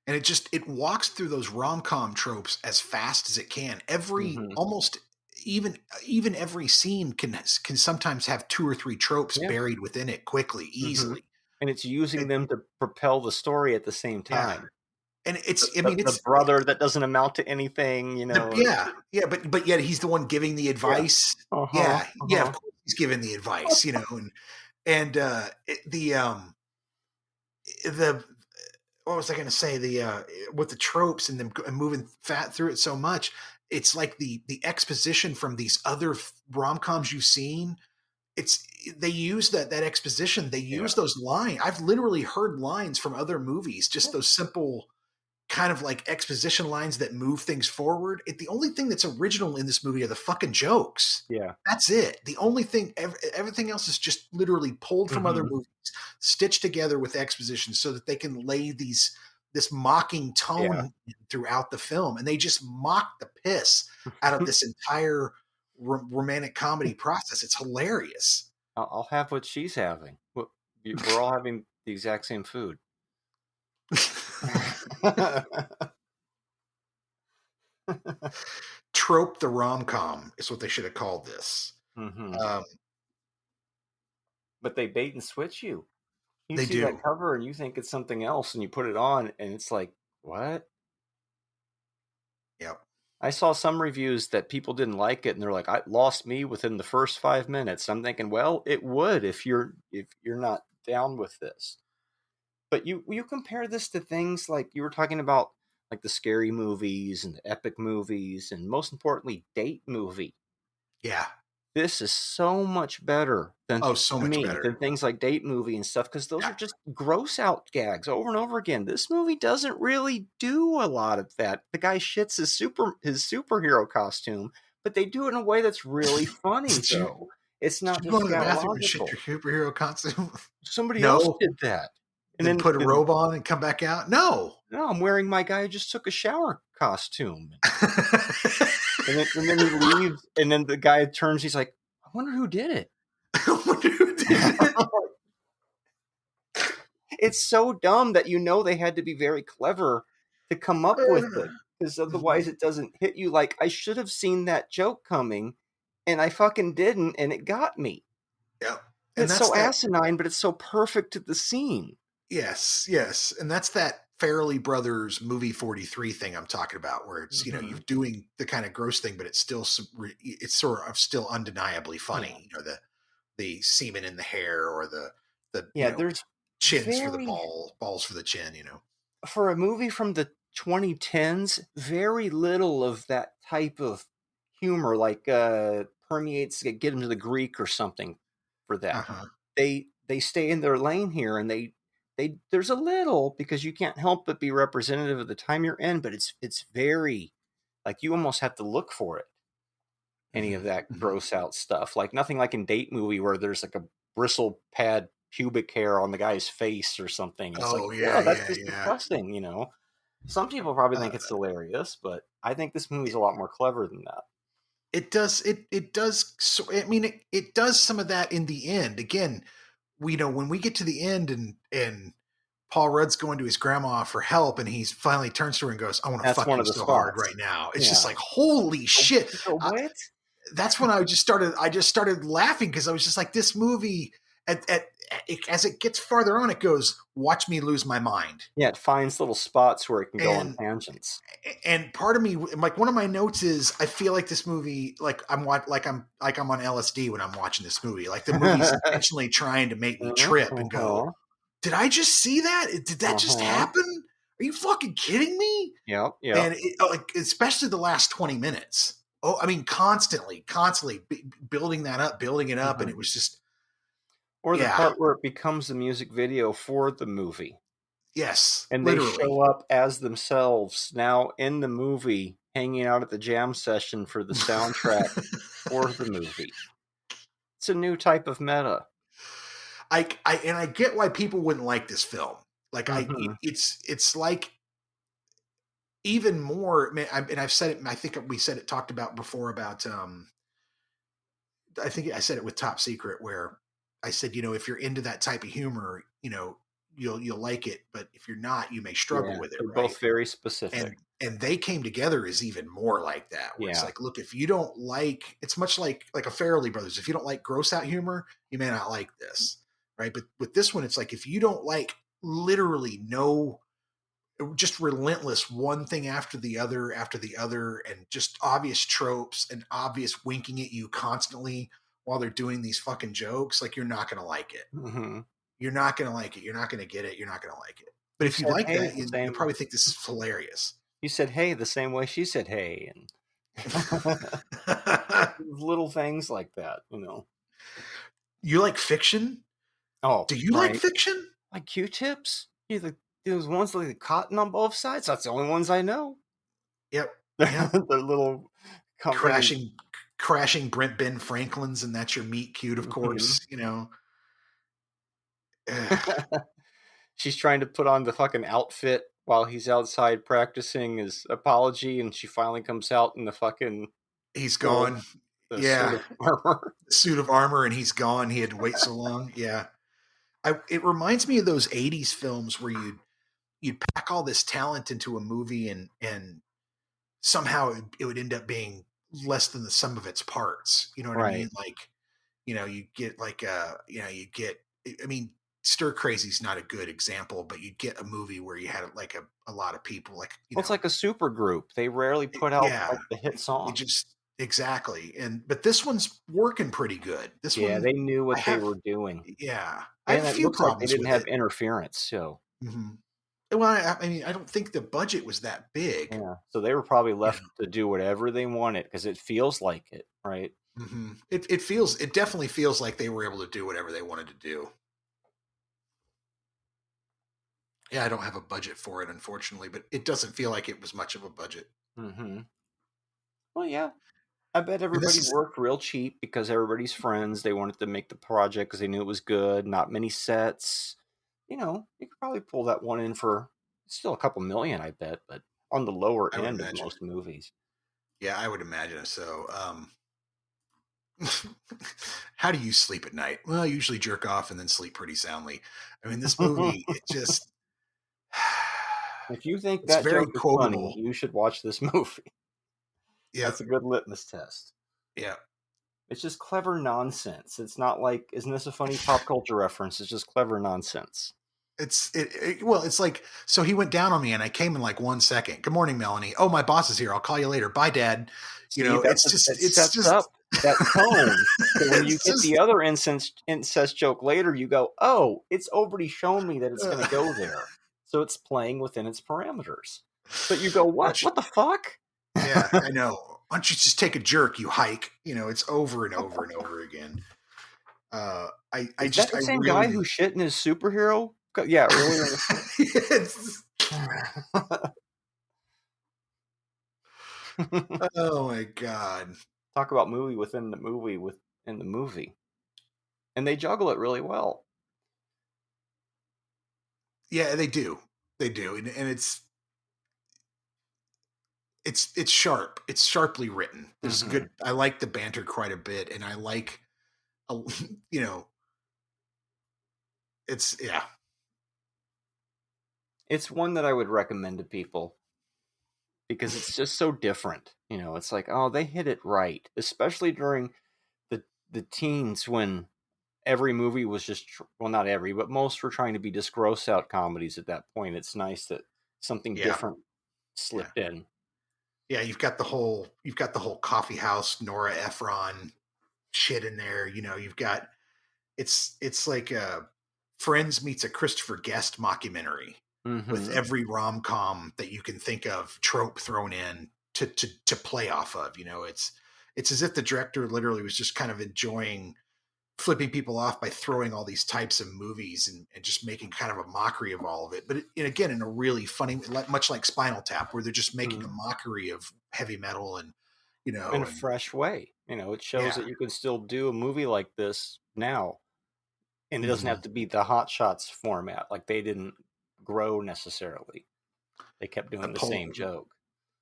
And it walks through those rom-com tropes as fast as it can. Mm-hmm. Almost even every scene can sometimes have two or three tropes Yeah. buried within it quickly, Mm-hmm. easily. And it's using It, them to propel the story at the same yeah. time. And The brother that doesn't amount to anything, yeah, but yet he's the one giving the Yeah. advice. Uh-huh. Yeah, yeah, of Uh-huh. course he's giving the advice, and the what was I going to say? With the tropes and them and moving fat through it so much, it's like the exposition from these other rom coms you've seen. It's they use that exposition. They Yeah. use those lines. I've literally heard lines from other movies. Just those simple kind of like exposition lines that move things forward. The only thing that's original in this movie are the fucking jokes. Yeah. That's it. The only thing, everything else is just literally pulled from other Mm-hmm. movies, stitched together with exposition so that they can lay this mocking Yeah. tone throughout the film. And they just mock the piss out of this entire romantic comedy process. It's hilarious. I'll have what she's having. We're all having the exact same food. Trope the rom com is what they should have called this. Mm-hmm. Um, But they bait and switch you. You they see that do. cover and you think it's something else, and you put it on, and it's like, what? Yep. I saw some reviews that people didn't like it, and they're like, "I lost me within the first 5 minutes." I'm thinking, well, it would if you're not down with this. But you compare this to things like you were talking about, like the scary movies and the epic movies, and most importantly, date movie. Yeah. This is so much better than, Oh, so to much me, better. than things like date movie and stuff, because those Yeah. are just gross out gags over and over again. This movie doesn't really do a lot of that. The guy shits his superhero costume, but they do it in a way that's really funny, Did you though. It's did not you go just to the bathroom and shit scatological. your superhero costume? Somebody else No. did that. And Then then, put a robe on and come back out? No. no, I'm wearing my guy who just took a shower costume. And then he leaves, and then the guy turns, he's like, I wonder who did it. I wonder who did it. It's so dumb that they had to be very clever to come up with it, because otherwise it doesn't hit you. Like, I should have seen that joke coming, and I fucking didn't, and it got me. Yep. And It's that's so that. asinine, but it's so perfect to the scene. Yes, yes. And that's that Farrelly Brothers movie 43 thing I'm talking about, where it's, Mm-hmm. you're doing the kind of gross thing, but it's sort of still undeniably funny. Yeah. The semen in the hair, or the Yeah, there's chins for the very, balls for the chin, for a movie from the 2010s, very little of that type of humor, like permeates, get into the Greek or something for that. Uh-huh. They stay in their lane here, and they there's a little, because you can't help but be representative of the time you're in, but it's very, like, you almost have to look for it. Any of that Mm-hmm. gross out stuff, like nothing like in date movie where there's like a bristle pad pubic hair on the guy's face or something. It's like, Oh yeah, yeah, that's yeah, just yeah. disgusting. Some people probably Uh, think it's hilarious, but I think this movie's a lot more clever than that. it does it does. So, I mean, it does some of that in the end. Again, when we get to the end, and Paul Rudd's going to his grandma for help, and he finally turns to her and goes, "I want to That's fuck one you of the so hard spots. right now." It's just Yeah. like, holy shit. What? That's when I just started laughing, because I was just like, this movie, as it gets farther on, it goes, "Watch me lose my mind." Yeah, it finds little spots where it can go on And tangents. part of me, like, one of my notes is, I feel like this movie, like I'm on LSD when I'm watching this movie. Like, the movie's intentionally trying to make me trip and go, "Did I just see that? Did that just happen? Are you fucking kidding me?" Yep. And like, especially the last 20 minutes. Oh, I mean, constantly building that up, building it up, and it was just, Or the yeah, part where it becomes the music video for the movie. yes, And they literally. show up as themselves now in the movie, hanging out at the jam session for the soundtrack for the movie. It's a new type of meta. I get why people wouldn't like this film. Like, Mm-hmm. it's like, even more, man, and I've said it. I think we talked about before about, I think I said it with Top Secret, where I said, if you're into that type of humor, you'll like it, but if you're not, you may struggle Yeah, with it, they're right? both very specific. And They Came Together is even more like that, where it's Yeah. like, look, if you don't like, it's much like a Farrelly Brothers. If you don't like gross out humor, you may not like this, right? But with this one, it's like, if you don't like, literally, no, just relentless, one thing after the other, and just obvious tropes and obvious winking at you constantly while they're doing these fucking jokes, like, you're not gonna like it. Mm-hmm. You're not gonna like it. You're not gonna get it. You're not gonna like it. But You if you said like hey that, the you'll same. probably think this is hilarious. You said hey the same way she said hey, and little things like that. You like fiction? Oh, Do you like right. fiction? Like Q-tips. Those ones like the cotton on both sides. That's the only ones I know. Yep. They're Yep. little company. Crashing Brent Ben Franklin's, and that's your meet cute, of Mhm. course. Ugh. She's trying to put on the fucking outfit while he's outside practicing his apology, and she finally comes out in the fucking He's full, gone. the suit Yeah. of armor. Suit of armor, and he's gone. He had to wait so long. Yeah. It reminds me of those 80s films where you'd pack all this talent into a movie, and somehow it would end up being less than the sum of its parts. You know what I Right. mean? Like, you get like you get, I mean, Stir Crazy's not a good example, but you'd get a movie where you had like a lot of people, like, Well, it's like a super group. They rarely put out yeah, like the hit you songs. just, exactly. But this one's working pretty good. This Yeah, one, they knew I what they have, were doing. yeah. I have And a it few looks like they problems didn't with have it. interference, so Mhm. Well, I mean, I don't think the budget was that big. yeah. So they were probably You left know, to do whatever they wanted because it feels like it, right? it definitely feels like they were able to do whatever they wanted to do. Yeah, I don't have a budget for it, unfortunately, but it doesn't feel like it was much of a budget. Mhm. Well, yeah. I bet And this everybody is worked real cheap because everybody's friends. They wanted to make the project because they knew it was good. Not many sets. You could probably pull that one in for still a couple million, I bet, but on the lower I would end of imagine. most movies. Yeah, I would imagine so. How do you sleep at night? Well, I usually jerk off and then sleep pretty soundly. I mean, this movie, it just If you think it's that very joke is funny, quotable. you should watch this movie. Yeah, That's a good litmus test. yeah. It's just clever nonsense. It's not like, isn't this a funny pop culture reference? It's just clever nonsense. Well, it's like, so he went down on me and I came in like 1 second. Good morning, Melanie. Oh, my boss is here. I'll call you later. Bye, Dad. See, it It's sets just up that tone. So when you it's get just the other incest joke later, you go, "Oh, it's already shown me that it's going to go there." So it's playing within its parameters. But you go, why "What? don't you- What the fuck?" yeah, I know. Why don't you just take a jerk, you hike? It's over and over and over again. I Is that just, the I same guy really, who shit in his superhero? Yeah, earlier in it's, the oh my God. talk about movie within the movie, and they juggle it really well. Yeah, they do. They do. And it's sharp. It's sharply written. There's Hmm. good, I like the banter quite a bit. And I like, a- you know, it's, yeah. It's one that I would recommend to people because it's just so different. It's like, oh, they hit it right, especially during the teens when every movie was just well, not every, but most were trying to be just gross out comedies at that point. It's nice that something Yeah. different Yeah. slipped in. Yeah. You've got the whole coffee house, Nora Ephron shit in there. You've got, it's like a Friends meets a Christopher Guest mockumentary with Hmm. every rom-com that you can think of trope thrown in to play off of. It's as if the director literally was just kind of enjoying flipping people off by throwing all these types of movies and just making kind of a mockery of all of it. But and again, in a really funny, much like Spinal Tap, where they're just making a Hmm. mockery of heavy metal and In a and fresh way. It shows yeah. that you can still do a movie like this now, and it doesn't have Hmm. to be the Hot Shots format. Like they didn't grow necessarily. They kept The doing the pole, same joke.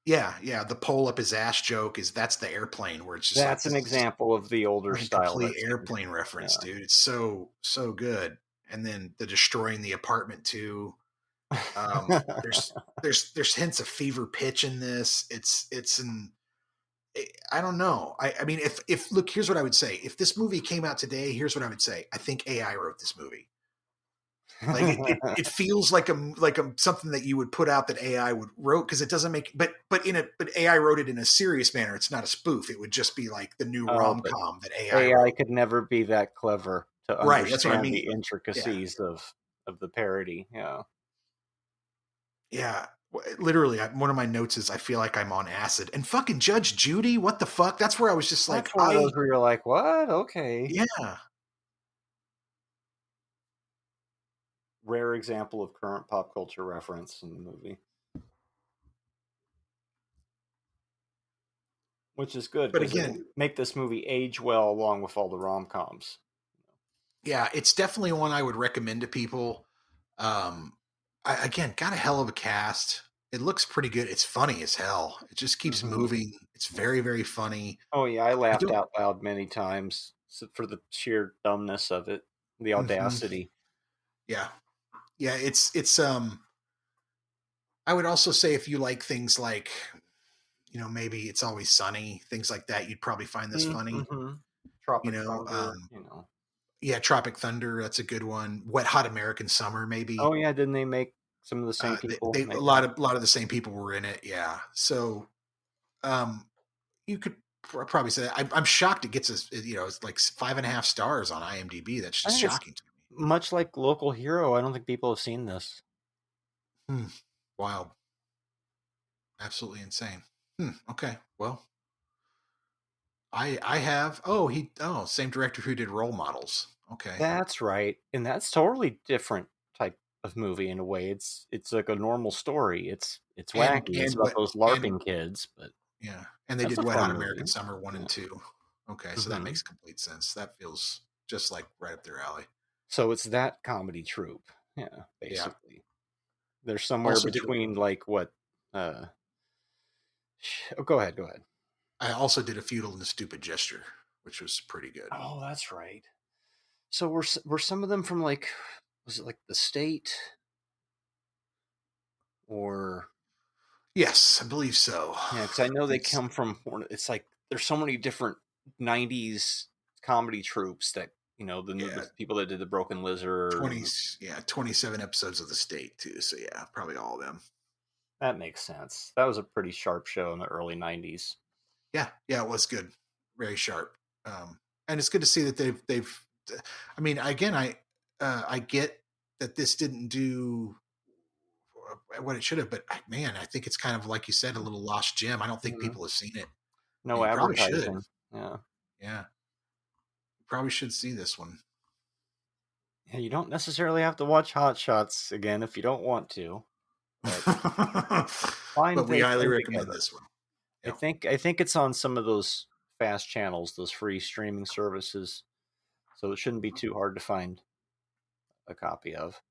yeah, the pole up his ass joke that's the airplane where it's just like That's an this is example of the older like a style complete that's getting airplane reference, yeah. dude. It's so good. And then the destroying the apartment too. There's hints of fever pitch in this. It's an I don't know. I mean, if look, here's what I would say. If this movie came out today, here's what I would say. I think AI wrote this movie. Like it feels like something that you would put out that AI would wrote because it doesn't make but AI wrote it in a serious manner. It's not a spoof. It would just be like the new Oh, rom but com that AI AI wrote. could never be that clever to Right. That's what I understand mean. the Yeah. intricacies of the parody. Yeah. Yeah. Literally, one of my notes is I feel like I'm on acid. And fucking Judge Judy, what the fuck? That's where I was just like, That's one of those where you're like, what? Okay. yeah. Rare example of current pop culture reference in the movie. Which is good But because it'll again, make this movie age well along with all the rom coms. yeah, it's definitely one I would recommend to people. Um, again, got a hell of a cast. It looks pretty good. It's funny as hell. It just keeps Hmm. moving. It's very, very funny. Oh yeah, I I laughed don't. out loud many times for the sheer dumbness of it, the Mhm. audacity. Yeah, yeah. It's. I would also say if you like things like maybe It's Always Sunny, things like that, you'd probably find this funny. Mm-hmm. You Tropic know, Thunder. yeah, Tropic Thunder. That's a good one. Wet Hot American Summer, maybe. Oh yeah, didn't they make some of the same people They a make that? lot of the same people were in it. Yeah, so um, you could probably say that. I'm shocked it gets it's like 5.5 stars on IMDb. That's I just think it's shocking to me. much like Local Hero, I don't think people have seen this. Wild. Absolutely insane. Okay. Well, I have. Same director who did Role Models. Okay. That's right, and that's totally different type of movie in a way. It's like a normal story. It's wacky. It's And about what those and LARPing kids, but Yeah, and they that's did a Wet fun Hot American movie. Summer 1 Yeah. and 2. Okay, so that hmm makes complete sense. That feels just like right up their alley. So it's that comedy troupe. Yeah, Yeah. basically. They're somewhere Also did between like what oh, go ahead, go ahead. I also did A Futile and a Stupid Gesture, which was pretty good. Oh, that's right. So were some of them from like, was it like the state or Yes, I believe so. yeah? Because I know they It's come from. It's like there's so many different '90s comedy troupes that the yeah, people that did the Broken Lizard 20 and 27 episodes of The State too. So yeah, probably all of them. that makes sense. That was a pretty sharp show in the early '90s. Yeah, it was good. Very sharp. And it's good to see that they've I mean, again, I get that this didn't do what it should have. But man, I think it's kind of like you said, a little lost gem. I don't think Mhm. people have seen it. No You probably should. advertising. Yeah. Yeah, you probably should see this one. Yeah, you don't necessarily have to watch Hot Shots again if you don't want to, but But find we they highly come recommend together. this one. I Yeah. think I think it's on some of those fast channels, those free streaming services, so it shouldn't be too hard to find a copy of.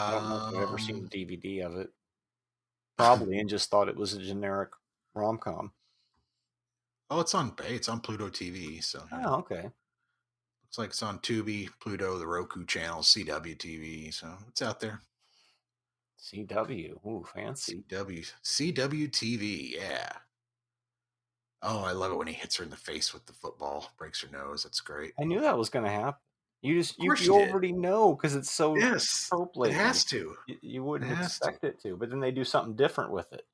I don't know if I've ever seen a Um. DVD of it. Probably, and just thought it was a generic rom com. Oh, it's on Pluto TV. So Oh, okay. looks like it's on Tubi, Pluto, the Roku channel, CW TV. So it's out there. CW. Ooh, fancy. CW TV. Yeah. Oh, I love it when he hits her in the face with the football, breaks her nose. That's great. I knew that was going to happen. You just Of course you you did. already know because it's so Yes, trope it laden. has to. You It wouldn't has to. expect it to, but then they do something different with it.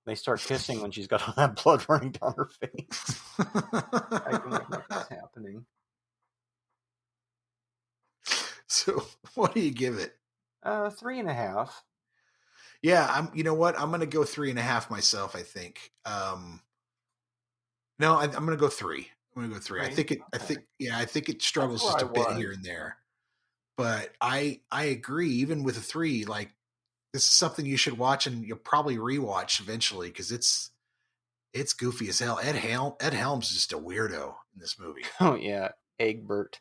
They start kissing when she's got all that blood running down her face. Like, I'm like, nothing's happening. So, what do you give it? 3.5. Yeah, You know what? I'm gonna go 3.5 myself. I think. No, I'm gonna go 3. I'm gonna go 3. I Three. think it. I Okay, think. Yeah, I think it that's struggles where just I a bit here was. and there. But I agree. Even with a 3, like this is something you should watch, and you'll probably rewatch eventually because it's goofy as hell. Ed Helms is just a weirdo in this movie. Oh yeah, Egbert.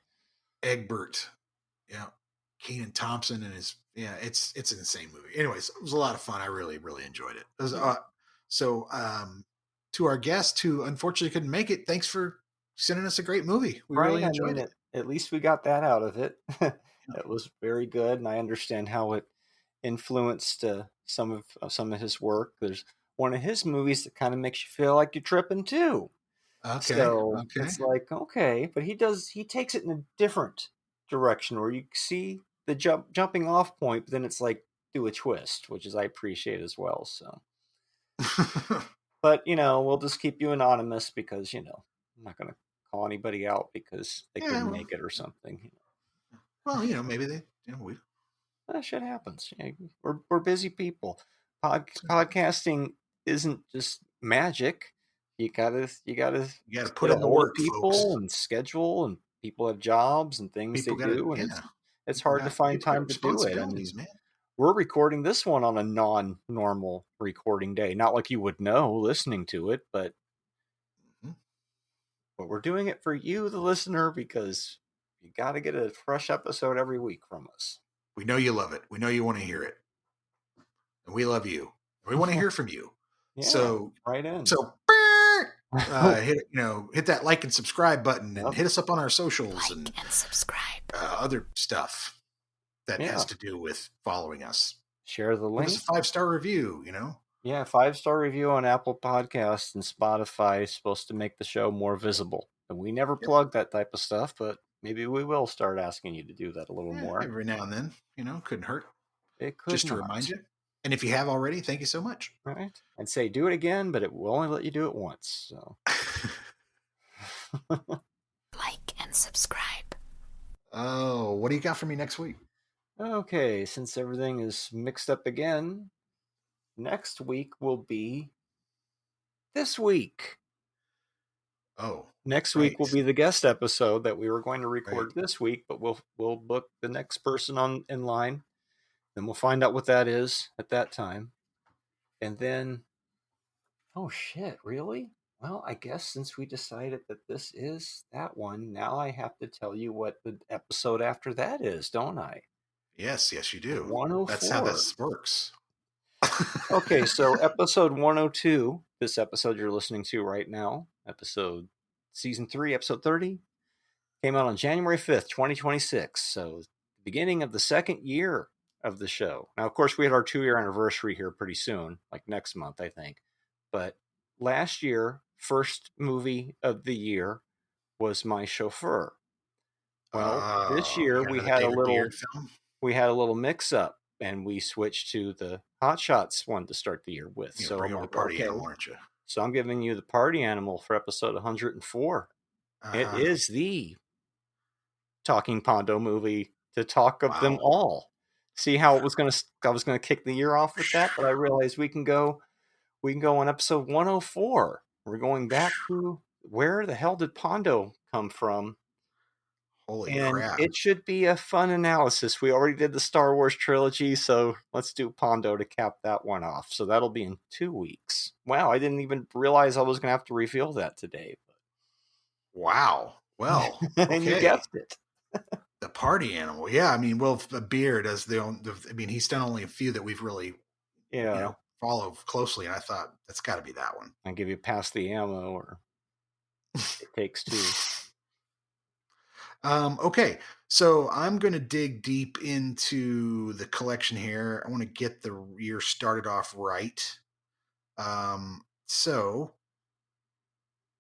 Egbert, yeah, Keenan Thompson and his it's an insane movie. Anyways, it was a lot of fun. I really enjoyed it. So to our guest who unfortunately couldn't make it, thanks for sending us a great movie. We Right. really I enjoyed mean, it. at least we got that out of it. It was very good, and I understand how it influenced some of his work. There's one of his movies that kind of makes you feel like you're tripping too. Okay, So okay. it's like, okay, but he takes it in a different direction where you see the jumping off point, but then it's like do a twist, which is I appreciate as well. So, but we'll just keep you anonymous because I'm not gonna call anybody out because they Yeah, couldn't well, make it or something. maybe they, we. That shit happens. We're busy people. Podcasting isn't just magic. You gotta You got to put get a in the hold of work, people folks. and schedule, and people have jobs and things they People got to, do, and yeah. it's hard to find People got time to do it. I responsibilities, mean, man. we're recording this one on a non-normal recording day. Not like you would know listening to it, Mhm. but we're doing it for you, the listener, because you got to get a fresh episode every week from us. We know you love it. We know you want to hear it, and we love you. We want to hear from you. Yeah, So, right in. so hit that like and subscribe button, and Yep. hit us up on our socials and subscribe. other stuff that Yeah. has to do with following us. Share the Give us link. a 5-star review. Yeah, 5-star review on Apple Podcasts and Spotify is supposed to make the show more visible. And we never Yep. plug that type of stuff, but maybe we will start asking you to do that a little Yeah, more. every now and then, couldn't hurt. It could Just to not. remind you. And if you have already, thank you so much. Right? I'd say do it again, but it will only let you do it once. So Like and subscribe. Oh, what do you got for me next week? Okay, since everything is mixed up again, next week will be this week. Oh, Next right, week will be the guest episode that we were going to right. record this week, but we'll book the next person on in line, and we'll find out what that is at that time. And then, oh shit, really? Well, I guess since we decided that this is that one, now I have to tell you what the episode after that is, don't I? Yes, yes, you do. That's how 104. this works. Okay, so episode 102, this episode you're listening to right now, season 3, episode 30, came out on January 5th, 2026. So, the beginning of the second year of the show. Now, of course, we had our 2-year anniversary here pretty soon, like next month, I think. But last year, first movie of the year was My Chauffeur. Well, this Oh, year you got another David Beard film? we had a little mix up and we switched to the Hot Shots one to start the year with. You're So gonna I'm bring over like, Party okay. Animal, aren't you? So I'm giving you the party animal for episode 104. It is the Talking Pondo movie to talk of them Wow. all. See how I was gonna kick the year off with that, but I realized we can go on episode 104. We're going back to where the hell did Pondo come from? Holy And crap. it should be a fun analysis. We already did the Star Wars trilogy, so let's do Pondo to cap that one off. So that'll be in 2 weeks. Wow, I didn't even realize I was going to have to reveal that today. Wow. Well, And you okay. guessed it. The party animal. Yeah, I mean, Will Beard as I mean, he's done only a few that we've really, follow closely, and I thought that's got to be that one. I give you Pass the Ammo or It Takes Two. Okay, so I'm going to dig deep into the collection here. I want to get the year started off right. So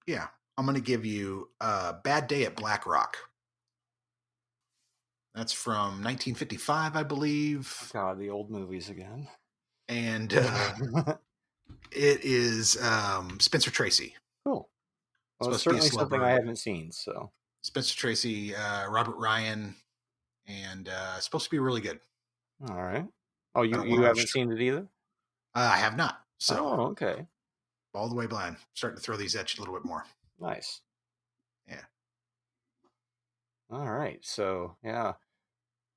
yeah, I'm going to give you Bad Day at Black Rock. That's from 1955, I believe. God, the old movies again. And it is Spencer Tracy. Cool. Well, it's Supposed to be a certainly slow something burn. I haven't seen. So Spencer Tracy, Robert Ryan, and supposed to be really good. all right. Oh, you Sure. haven't seen it either? I have not. So okay. All the way blind. Starting to throw these at you a little bit more. Nice. Yeah. All right. So yeah,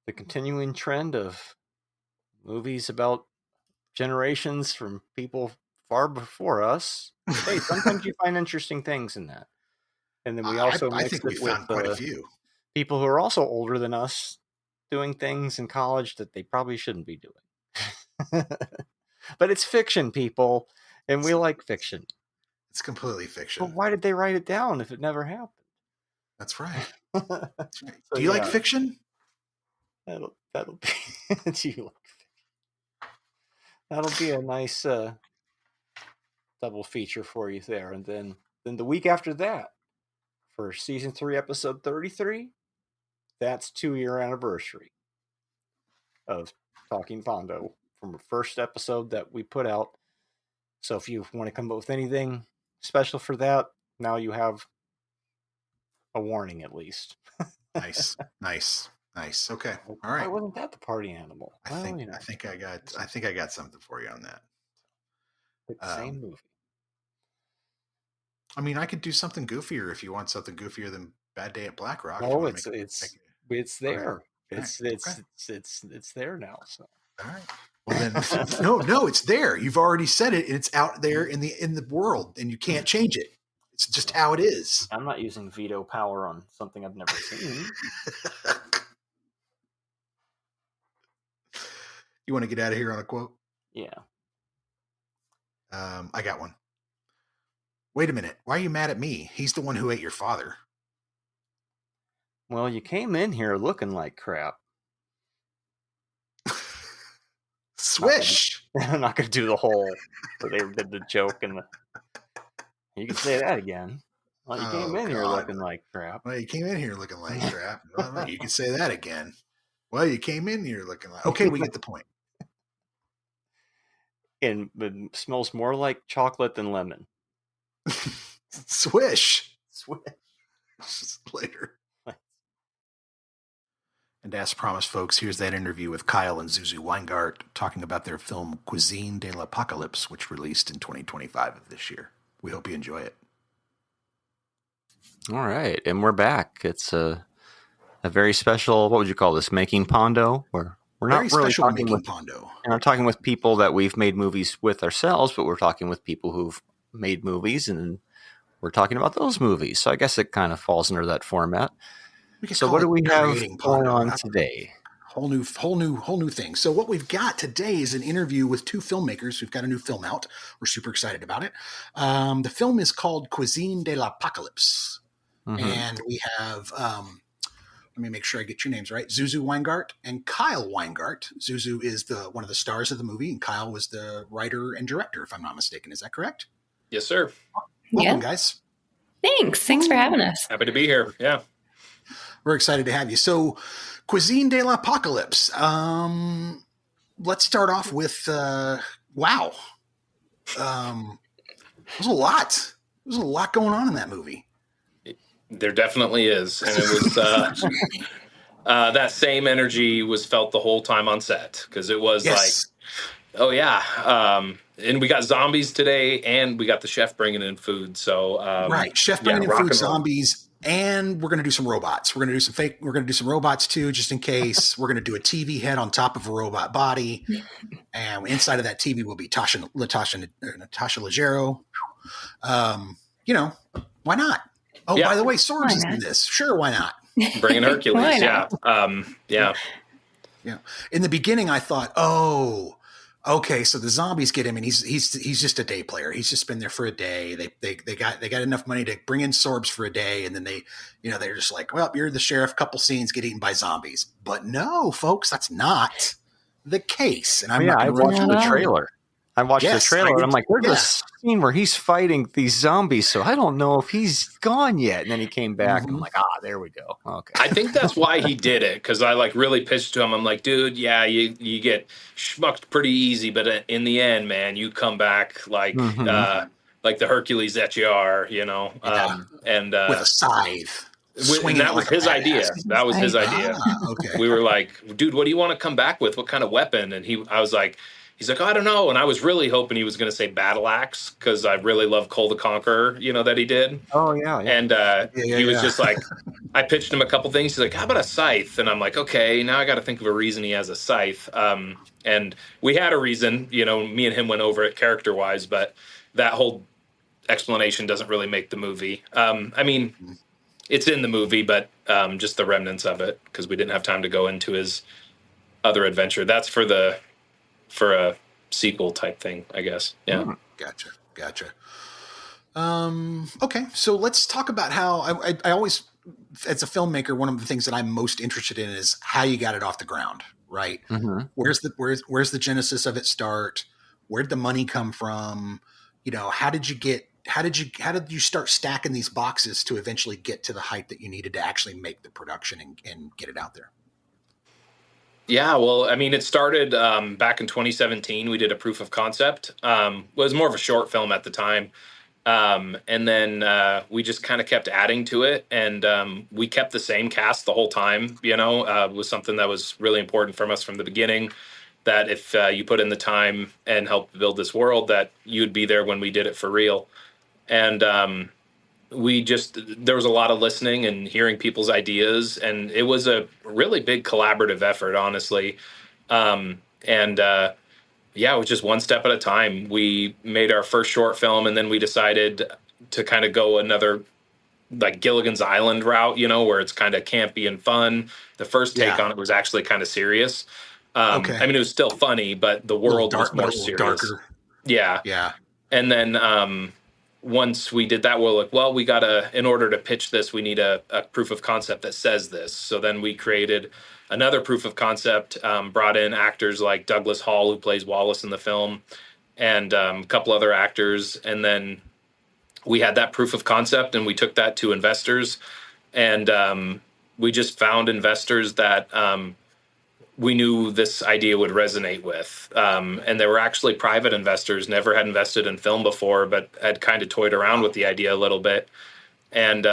the continuing trend of movies about generations from people far before us. Hey, sometimes you find interesting things in that. And then we also I mixed think we it with found quite a few people who are also older than us doing things in college that they probably shouldn't be doing. But it's fiction, people, and we like fiction. It's completely fiction. But why did they write it down if it never happened? That's right. That's right. So, do you like fiction? That'll be do you like fiction? That'll be a nice double feature for you there. And then the week after that, for season 3, episode 33, that's 2-year anniversary of Talking Pondo from the first episode that we put out. So if you want to come up with anything special for that, now you have a warning at least. Nice. Okay. All right. Why wasn't that the party animal? I think I got something for you on that. Same movie. I mean, I could do something goofier if you want something goofier than Bad Day at Black Rock. Oh, it's there. Okay. It's there now. So all right. Well then, no, it's there. You've already said it, and it's out there in the world, and you can't change it. It's just how it is. I'm not using veto power on something I've never seen. You want to get out of here on a quote? Yeah. I got one. Wait a minute. Why are you mad at me? He's the one who ate your father. Well, you came in here looking like crap. Swish. I'm not going to do the whole where they did the joke and you can say that again. Well, you came in here looking like crap. Well, you came in here looking like crap. Well, you can say that again. Well, you came in here looking like... Okay, we get the point. And it smells more like chocolate than lemon. Swish. Swish. Later. And as promised, folks, here's that interview with Kyle and Zuzu Weingart talking about their film Cuisine de l'Apocalypse, which released in 2025 of this year. We hope you enjoy it. All right, and we're back. It's a very special, what would you call this, Making Pondo? We're not Very really special talking Making with Pondo. And I'm talking with people that we've made movies with ourselves, but we're talking with people who've made movies, and we're talking about those movies. So I guess it kind of falls under that format. So what do we have going on today? Whole new thing. So what we've got today is an interview with two filmmakers. We've got a new film out. We're super excited about it. The film is called Cuisine de l'Apocalypse. Mm-hmm. And we have, let me make sure I get your names right, Zuzu Weingart and Kyle Weingart. Zuzu is one of the stars of the movie, and Kyle was the writer and director, if I'm not mistaken. Is that correct? Yes, sir. Welcome, guys. Thanks for having us. Happy to be here. Yeah. We're excited to have you. So, Cuisine de l'Apocalypse. Let's start off with, wow. There's a lot. There's a lot going on in that movie. There definitely is. And it was that same energy was felt the whole time on set, because it was like, oh, yeah. And we got zombies today, and we got the chef bringing in food. So right. Chef bringing in food, zombies. And we're going to do some robots. We're going to do some robots too, just in case. We're going to do a TV head on top of a robot body. And inside of that TV will be Natasha Leggero. Why not? Oh, by the way, Sorbs is in this. Sure, why not? Bringing Hercules, yeah. Yeah. In the beginning, I thought, oh, okay, so the zombies get him, and he's just a day player. He's just been there for a day. They got enough money to bring in Sorbs for a day, and then they're just like, well, you're the sheriff. Couple scenes, get eaten by zombies. But no, folks, that's not the case. And I watched the trailer. And I'm like, there's a scene where he's fighting these zombies, so I don't know if he's gone yet. And then he came back, and I'm like, there we go. Okay. I think that's why he did it, because I really pitched to him. I'm like, dude, yeah, you get schmucked pretty easy, but in the end, man, you come back like the Hercules that you are, and with a scythe. And that was his idea. That was his idea. Okay. We were like, dude, what do you want to come back with? What kind of weapon? And I was like, he's like, I don't know. And I was really hoping he was going to say battle axe, because I really love Cole the Conqueror, that he did. Oh, yeah. And he was just like, I pitched him a couple things. He's like, how about a scythe? And I'm like, okay, now I got to think of a reason he has a scythe. And we had a reason, me and him went over it character-wise, but that whole explanation doesn't really make the movie. I mean, it's in the movie, but just the remnants of it, because we didn't have time to go into his other adventure. That's for a sequel type thing, I guess. Yeah. Gotcha. Okay. So let's talk about how I always, as a filmmaker, one of the things that I'm most interested in is how you got it off the ground, right? Mm-hmm. Where's the genesis of it start? Where'd the money come from? How did you start stacking these boxes to eventually get to the height that you needed to actually make the production and get it out there? Yeah, well, I mean, it started back in 2017. We did a proof of concept. It was more of a short film at the time. And then we just kind of kept adding to it. And we kept the same cast the whole time, it was something that was really important from us from the beginning, that if you put in the time and help build this world, that you'd be there when we did it for real. And there was a lot of listening and hearing people's ideas, and it was a really big collaborative effort, honestly. It was just one step at a time. We made our first short film, and then we decided to kind of go another like Gilligan's Island route, where it's kind of campy and fun. The first take on it was actually kind of serious. Okay. I mean, it was still funny, but the world was more serious. Darker. Yeah. Yeah. And then, once we did that, we're like, well, in order to pitch this, we need a proof of concept that says this. So then we created another proof of concept, brought in actors like Douglas Hall, who plays Wallace in the film, and a couple other actors. And then we had that proof of concept, and we took that to investors. And we just found investors that we knew this idea would resonate with. And they were actually private investors, never had invested in film before, but had kind of toyed around with the idea a little bit. And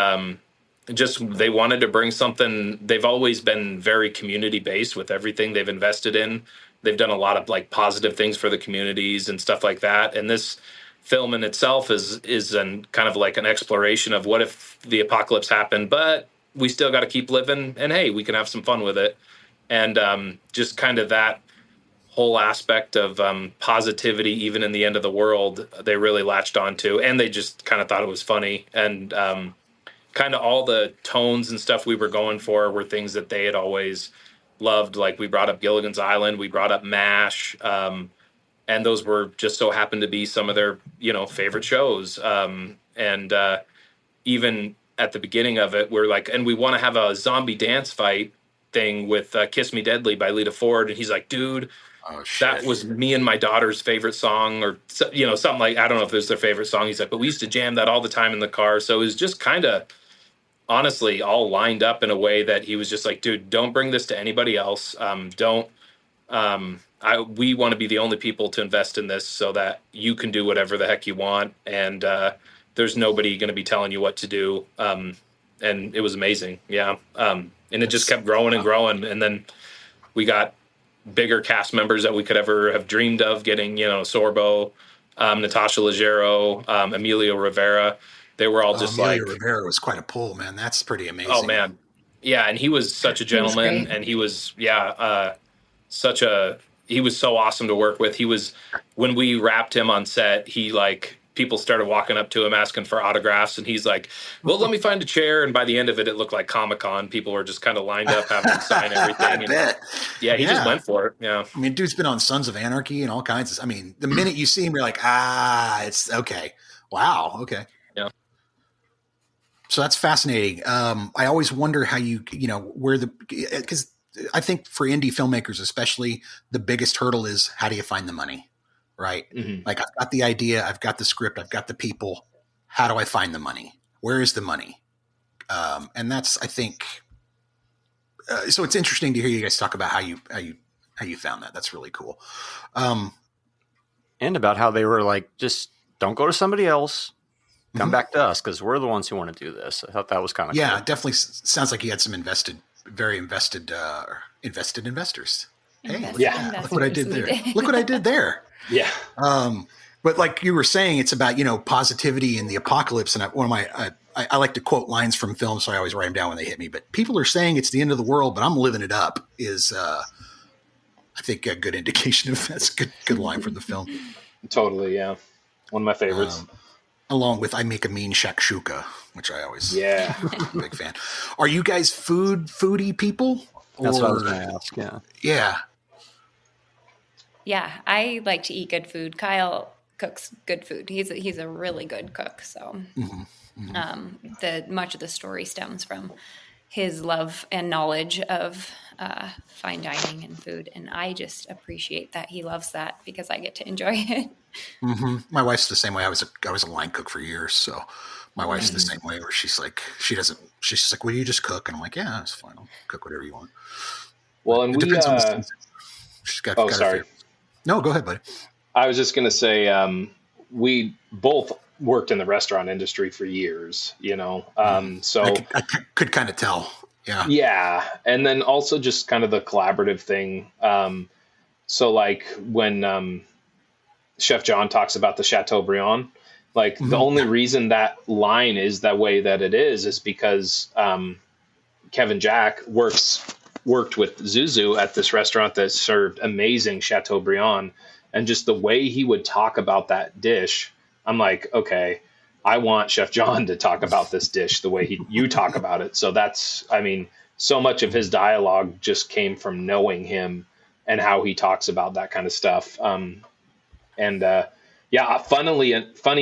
just they wanted to bring something. They've always been very community based with everything they've invested in. They've done a lot of like positive things for the communities and stuff like that. And this film in itself is an kind of like an exploration of what if the apocalypse happened, but we still got to keep living, and hey, we can have some fun with it. And just kind of that whole aspect of positivity, even in the end of the world, they really latched onto, and they just kind of thought it was funny. And kind of all the tones and stuff we were going for were things that they had always loved. Like we brought up Gilligan's Island, we brought up MASH, and those were just so happened to be some of their, favorite shows. And even at the beginning of it, we're like, and we want to have a zombie dance fight thing with Kiss Me Deadly by Lita Ford. And he's like, dude, that was me and my daughter's favorite song, or, something like, I don't know if it was their favorite song. He's like, but we used to jam that all the time in the car. So it was just kind of honestly all lined up in a way that he was just like, dude, don't bring this to anybody else. We want to be the only people to invest in this so that you can do whatever the heck you want. And there's nobody going to be telling you what to do. And it was amazing. Yeah. And it just kept growing and growing. And then we got bigger cast members that we could ever have dreamed of getting, Sorbo, Natasha Leggero, Emilio Rivera. They were all just Emilio Rivera was quite a pull, man. That's pretty amazing. Oh man. Yeah. And he was such a gentleman, and he was, he was so awesome to work with. When we wrapped him on set, people started walking up to him asking for autographs, and he's like, well, let me find a chair. And by the end of it, it looked like Comic-Con. People were just kind of lined up having him sign everything. I bet. Yeah, he just went for it. Yeah. I mean, dude's been on Sons of Anarchy and all kinds of, the minute you see him, you're like, it's okay. Wow. Okay. Yeah. So that's fascinating. I always wonder how because I think for indie filmmakers, especially, the biggest hurdle is how do you find the money, right? Mm-hmm. Like, I've got the idea, I've got the script, I've got the people. How do I find the money? Where is the money? And that's, I think, so it's interesting to hear you guys talk about how you found that. That's really cool. And about how they were like, just don't go to somebody else. Come back to us, because we're the ones who want to do this. I thought that was kind of cool. It definitely sounds like you had some very invested investors. Hey, look what I did there. Look what I did there. Yeah. But like you were saying, it's about, positivity in the apocalypse. And I like to quote lines from films, so I always write them down when they hit me. But people are saying it's the end of the world, but I'm living it up is, I think, a good indication of that's a good line for the film. Totally, yeah. One of my favorites. Along with I Make a Mean Shakshuka, which I always I'm a big fan. Are you guys foodie people? That's what I was going to ask, yeah. Yeah. Yeah, I like to eat good food. Kyle cooks good food. He's a really good cook. So much of the story stems from his love and knowledge of fine dining and food. And I just appreciate that he loves that, because I get to enjoy it. Mm-hmm. My wife's the same way. I was a line cook for years, so my wife's the same way. Where she's like, she's like, "Will you just cook?" And I'm like, "Yeah, that's fine. I'll cook whatever you want." Well, and it depends on the season. She's got. Sorry. No, go ahead, buddy. I was just gonna say, we both worked in the restaurant industry for years. So I could kind of tell. Yeah. Yeah, and then also just kind of the collaborative thing. So like when Chef John talks about the Chateaubriand, like the only reason that line is that way that it is because Kevin Jack worked with Zuzu at this restaurant that served amazing Chateaubriand, and just the way he would talk about that dish, I'm like, okay, I want Chef John to talk about this dish the way you talk about it. So that's, so much of his dialogue just came from knowing him and how he talks about that kind of stuff. Funny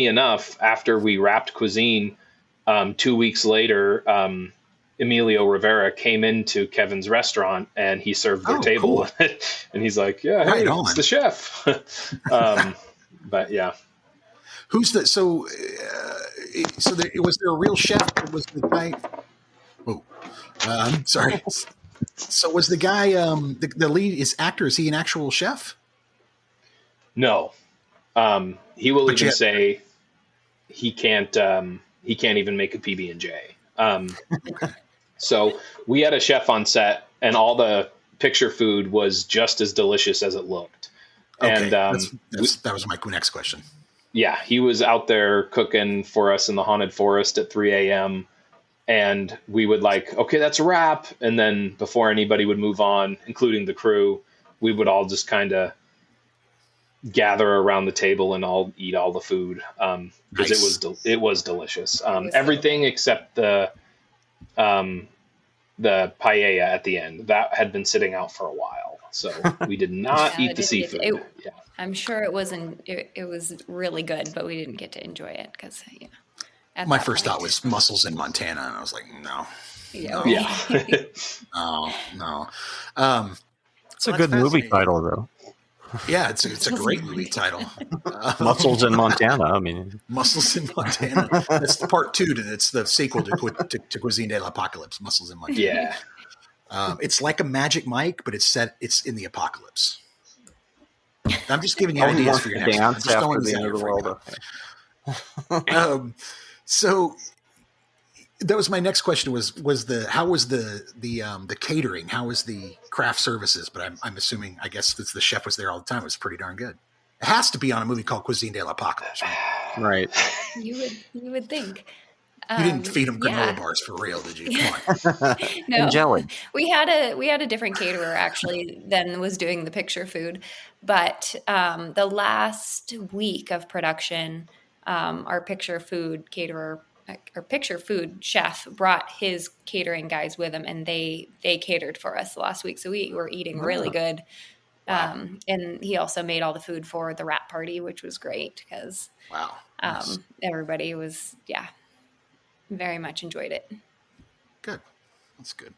enough, after we wrapped Cuisine, 2 weeks later, Emilio Rivera came into Kevin's restaurant and he served their table. Cool. And he's like, yeah, hey, it's the chef. But yeah. Who's the, was there a real chef? Was the guy, sorry. So was the guy, the lead actor, is he an actual chef? No. He will say he can't even make a PB&J. So we had a chef on set, and all the picture food was just as delicious as it looked. Okay, And that was my next question. Yeah, he was out there cooking for us in the haunted forest at 3 a.m. And we would okay, that's a wrap. And then before anybody would move on, including the crew, we would all just kind of gather around the table and all eat all the food. Because it was delicious. Everything except the paella at the end that had been sitting out for a while. So we did not eat the seafood. I'm sure it wasn't. It was really good, but we didn't get to enjoy it because my first thought was mussels in Montana, and I was like, no. Yeah. No. It's a good movie title, though. Yeah, it's a great movie title. Mussels in Montana. I mean, Mussels in Montana. That's the part 2. It's the sequel to Cuisine de l'Apocalypse. Mussels in Montana. Yeah. It's like a Magic Mike, but it's in the apocalypse. I'm just giving you ideas for your next one. Just throwing these out for you. So that was my next question. How was the catering? How was the craft services? But I'm assuming, I guess, since the chef was there all the time, it was pretty darn good. It has to be on a movie called Cuisine de l'Apocalypse, right? You would think. You didn't feed them granola bars for real, did you? Come on. No, and jelly. We had a different caterer actually than was doing the picture food, but the last week of production, our picture food caterer or picture food chef brought his catering guys with him, and they catered for us the last week, so we were eating really good. Wow. And he also made all the food for the wrap party, which was great because nice. Everybody was very much enjoyed it. Good. That's good.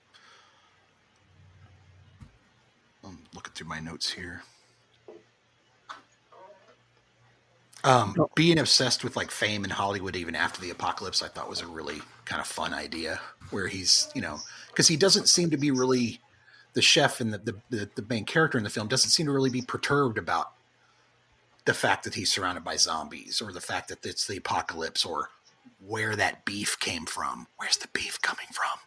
I'm looking through my notes here. Being obsessed with fame in Hollywood even after the apocalypse, I thought was a really kind of fun idea where he's, because he doesn't seem to be really, the chef and the main character in the film doesn't seem to really be perturbed about the fact that he's surrounded by zombies or the fact that it's the apocalypse or where that beef came from. Where's the beef coming from?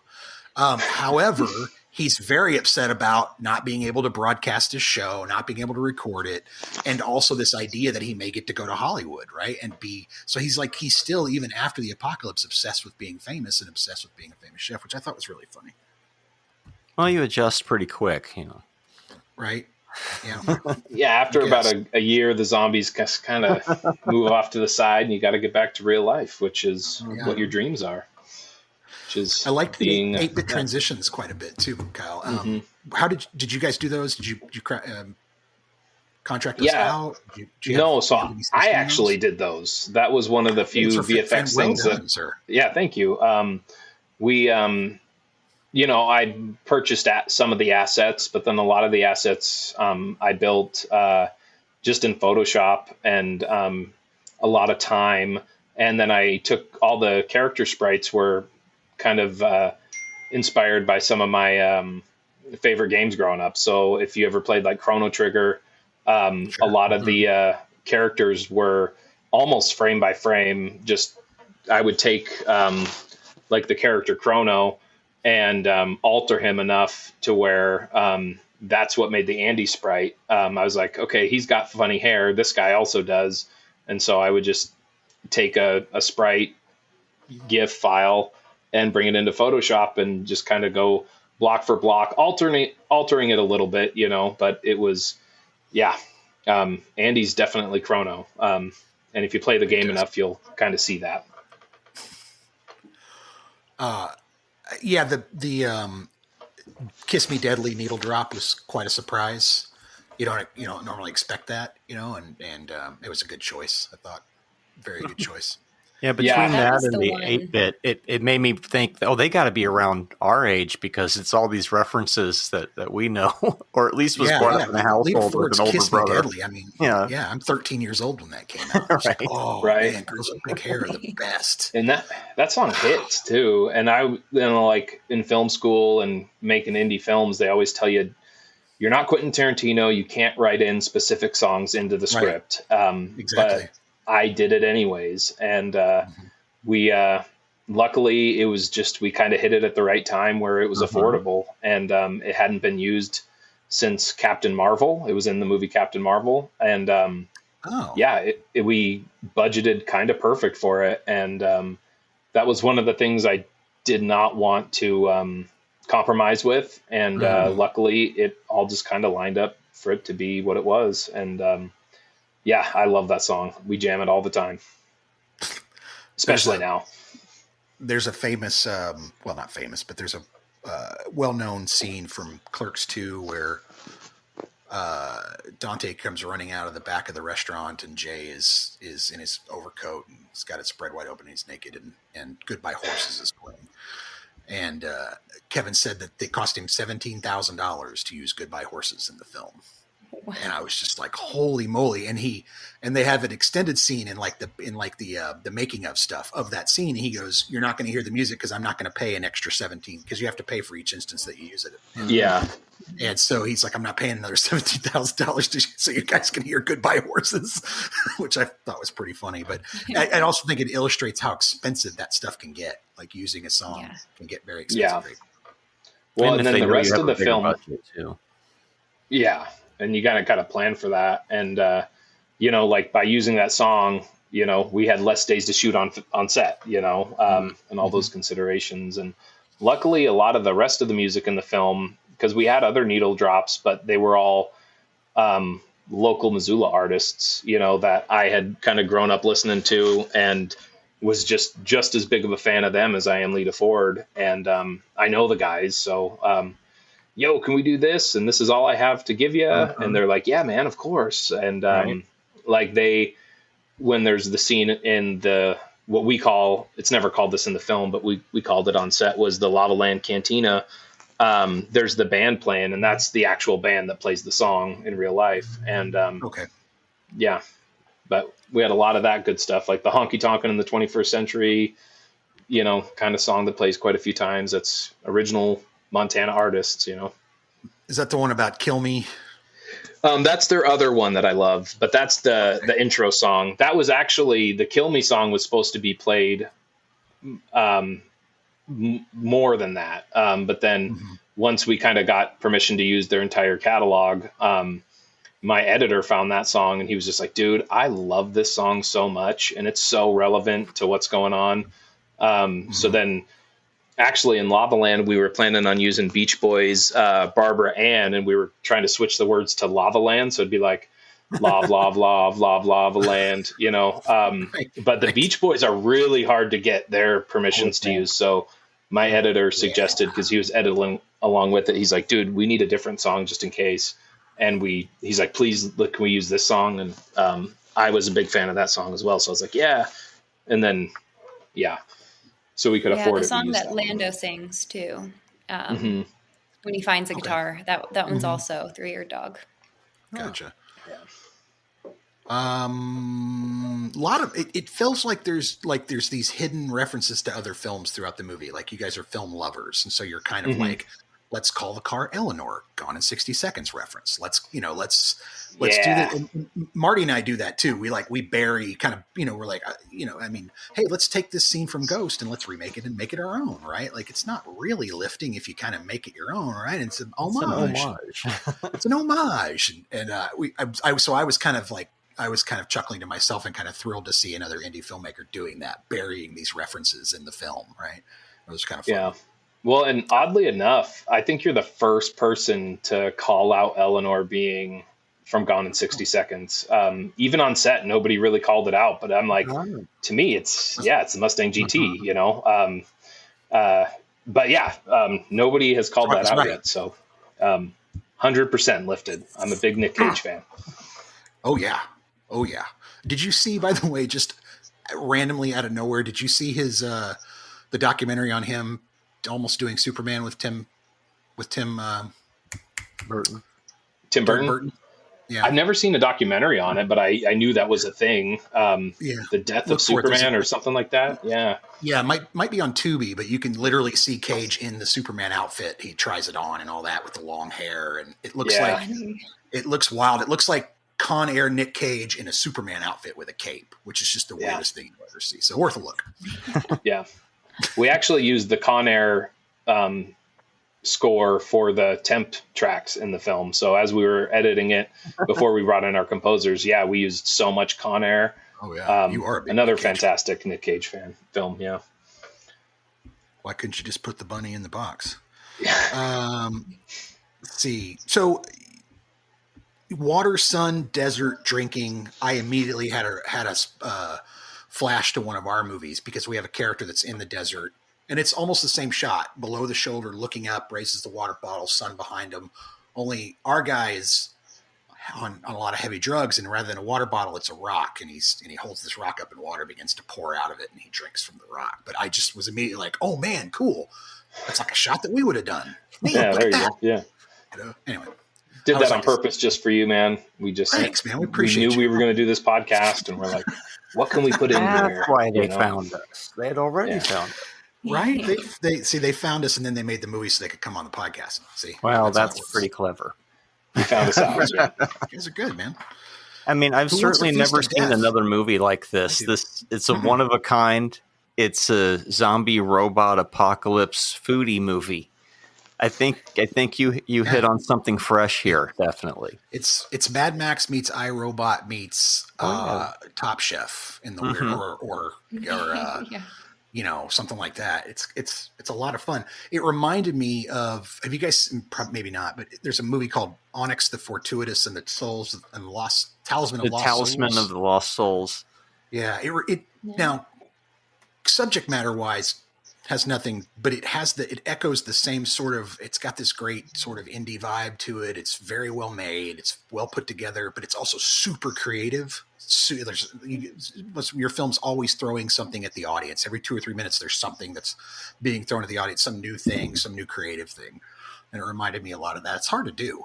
However, he's very upset about not being able to broadcast his show, not being able to record it, and also this idea that he may get to go to Hollywood, right? So he's still, even after the apocalypse, obsessed with being famous and obsessed with being a famous chef, which I thought was really funny. Well, you adjust pretty quick, Right? Yeah. Yeah, after about a year, the zombies kind of move off to the side, and you got to get back to real life, which is what your dreams are. I liked the 8-bit transitions quite a bit too, Kyle. How did you guys do those? Did you contract those out? I actually did those. That was one of the few VFX things. Yeah, thank you. I purchased some of the assets, but then a lot of the assets I built just in Photoshop and a lot of time. And then I took all the character sprites were kind of inspired by some of my favorite games growing up. So if you ever played Chrono Trigger, a lot of the characters were almost frame by frame. Just I would take the character Chrono and alter him enough to where that's what made the Andy sprite. I was like, okay, he's got funny hair. This guy also does. And so I would just take a sprite GIF file and bring it into Photoshop and just kind of go block for block, altering it a little bit, but it was, Andy's definitely Chrono. And if you play the game enough, you'll kind of see that. The Kiss Me Deadly needle drop was quite a surprise. You don't normally expect that, and it was a good choice. I thought very good choice. Yeah, between that and the 8-bit, it made me think, they got to be around our age because it's all these references that we know, or at least was brought up in the household with an older Kiss brother. Me Deadly. I mean, I'm 13 years old when that came out. Right. Man, girls with big hair are the best. And that song hits too. And I, in film school and making indie films, they always tell you, you're not Quentin Tarantino. You can't write in specific songs into the script. Exactly. But I did it anyways. And we luckily, it was just we kind of hit it at the right time where it was affordable, and it hadn't been used since Captain Marvel. It was in the movie Captain Marvel, and we budgeted kind of perfect for it, and that was one of the things I did not want to compromise with, and luckily, it all just kind of lined up for it to be what it was, and I love that song. We jam it all the time, especially now. There's a famous, well, not famous, but there's a well-known scene from Clerks 2 where Dante comes running out of the back of the restaurant, and Jay is in his overcoat and he's got it spread wide open. And he's naked, and Goodbye Horses is playing. And Kevin said that it cost him $17,000 to use Goodbye Horses in the film. Wow. And I was just like, holy moly. And they have an extended scene in the making of stuff of that scene. And he goes, you're not going to hear the music because I'm not going to pay an extra 17 because you have to pay for each instance that you use it. Yeah. And so he's like, I'm not paying another $17,000 so you guys can hear Goodbye Horses, which I thought was pretty funny. But I also think it illustrates how expensive that stuff can get. Like using a song can get very expensive. Yeah. Well, and then the rest of the film. Too. Yeah. And you got to plan for that. And, like by using that song, we had less days to shoot on set, and all those considerations. And luckily, a lot of the rest of the music in the film, because we had other needle drops, but they were all local Missoula artists, that I had kind of grown up listening to and was just as big of a fan of them as I am Lita Ford. And I know the guys, so yo, can we do this? And this is all I have to give you. And they're like, yeah, man, of course. And when there's the scene in what we call, it's never called this in the film, but we called it on set, was the Lava Land Cantina. There's the band playing, and that's the actual band that plays the song in real life. And but we had a lot of that good stuff, like the honky tonkin' in the 21st century, kind of song that plays quite a few times. That's original Montana artists, Is that the one about Kill Me? That's their other one that I love, but that's the intro song. That was actually, the Kill Me song was supposed to be played more than that. But then once we kind of got permission to use their entire catalog, my editor found that song and he was just like, dude, I love this song so much and it's so relevant to what's going on. So then actually in Lava Land, we were planning on using Beach Boys, Barbara Ann, and we were trying to switch the words to Lava Land. So it'd be like love, lava land, but the Beach Boys are really hard to get their permissions to use. So my editor suggested, because he was editing along with it, he's like, dude, we need a different song just in case. And he's like, please, look, can we use this song? And I was a big fan of that song as well. So I was like, yeah. And then, so we could afford it. The song that Lando sings too, when he finds a guitar, that one's also 3-Year Dog. Gotcha. A lot of it feels like there's these hidden references to other films throughout the movie. Like you guys are film lovers, and so you're kind of like, let's call the car Eleanor, Gone in 60 Seconds reference. Let's do that. And Marty and I do that too. We bury kind of, we're like, hey, let's take this scene from Ghost and let's remake it and make it our own, right? Like it's not really lifting if you kind of make it your own, right? It's an homage. It's an homage. And I was kind of chuckling to myself and kind of thrilled to see another indie filmmaker doing that, burying these references in the film, right? It was kind of fun. Yeah. Well, and oddly enough, I think you're the first person to call out Eleanor being from Gone in 60 Seconds. Even on set, nobody really called it out, but I'm like, to me, it's the Mustang GT, but nobody has called that out yet. So 100% lifted. I'm a big Nick Cage fan. Oh yeah. Did you see, by the way, just randomly out of nowhere, did you see his, the documentary on him almost doing Superman with Tim Burton. Tim Burton? Yeah. I've never seen a documentary on it, but I knew that was a thing. The Death of Superman or something like that. Yeah. Yeah. Might be on Tubi, but you can literally see Cage in the Superman outfit. He tries it on and all that with the long hair. And it looks it looks wild. It looks like Con Air Nick Cage in a Superman outfit with a cape, which is just the weirdest thing you'll ever see. So worth a look. Yeah. We actually used the Con Air score for the temp tracks in the film. So as we were editing it before we brought in our composers, we used so much Con Air. Oh yeah, you are a big another Nick Cage fantastic Nick Cage film. Yeah. Why couldn't you just put the bunny in the box? Let's see. So, water, sun, desert, drinking. I immediately had us flash to one of our movies because we have a character that's in the desert, and it's almost the same shot, below the shoulder, looking up, raises the water bottle, sun behind him. Only our guy is on a lot of heavy drugs, and rather than a water bottle, it's a rock, and he holds this rock up, and water begins to pour out of it, and he drinks from the rock. But I just was immediately like, oh man, cool. That's like a shot that we would have done. Man, there you go. Yeah. Anyway. Did that on purpose just for you, man. Thanks, man. We appreciate we knew we were going to do this podcast, and we're like, what can we put in here? That's why they found us. They had already found us. Right? They found us, and then they made the movie so they could come on the podcast. See? Well, that's pretty clever. You found us out. You guys are good, man. I mean, I've certainly never seen another movie like this. It's a one of a kind. It's a zombie robot apocalypse foodie movie. I think you hit on something fresh here, definitely. It's Mad Max meets iRobot meets Top Chef in the weird or something like that. It's a lot of fun. It reminded me of, have you guys, maybe not, but there's a movie called Onyx the Fortuitous and the Souls and Talisman of the Lost Souls. Yeah, now subject matter wise has nothing, but it echoes the same sort of, it's got this great sort of indie vibe to it. It's very well made. It's well put together, but it's also super creative. Your film's always throwing something at the audience. Every 2 or 3 minutes, there's something that's being thrown at the audience, some new thing, some new creative thing. And it reminded me a lot of that. It's hard to do.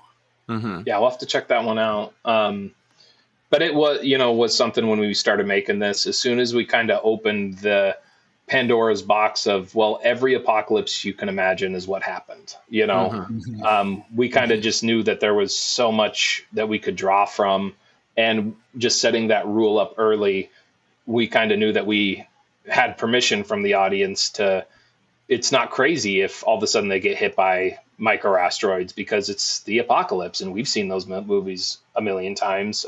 Mm-hmm. Yeah, we'll have to check that one out. But it was something when we started making this, as soon as we kind of opened the Pandora's box of, every apocalypse you can imagine is what happened, we kind of just knew that there was so much that we could draw from, and just setting that rule up early, we kind of knew that we had permission from the audience it's not crazy if all of a sudden they get hit by microasteroids, because it's the apocalypse, and we've seen those movies a million times.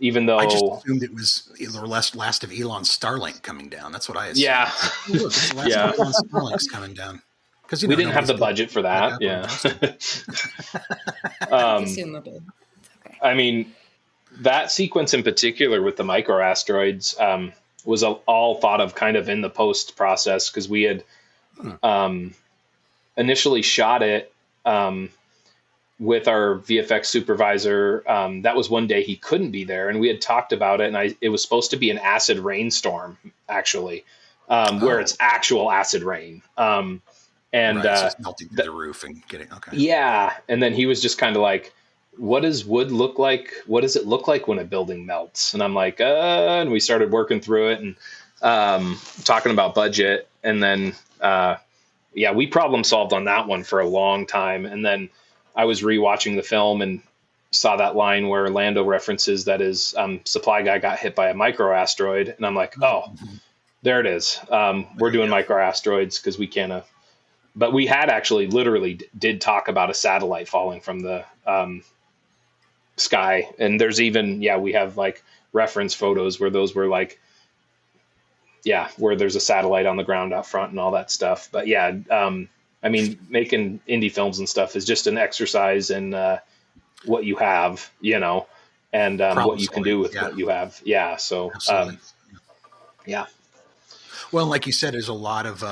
Even though I just assumed it was the last of Elon's Starlink coming down. That's what I assumed. Yeah. Look, it's the last of Elon's Starlink's coming down. Because we didn't have the budget for that. Yeah. Assumable. Okay. I mean, that sequence in particular with the microasteroids was all thought of kind of in the post process, because we had initially shot it with our VFX supervisor. That was one day he couldn't be there, and we had talked about it, and it was supposed to be an acid rainstorm, actually, where it's actual acid rain. So it's melting through the roof and getting, okay. Yeah. And then he was just kind of like, what does wood look like? What does it look like when a building melts? And I'm like, and we started working through it and talking about budget. And then, we problem solved on that one for a long time. And then I was rewatching the film and saw that line where Lando references that his supply guy got hit by a microasteroid. And I'm like, there it is. We're doing microasteroids because we can't. But we had actually literally did talk about a satellite falling from the sky. And there's even, we have like reference photos where those were like, where there's a satellite on the ground out front and all that stuff. But I mean, making indie films and stuff is just an exercise in what you have, and what you can do with what you have. Yeah. So, Well, like you said, there's a lot of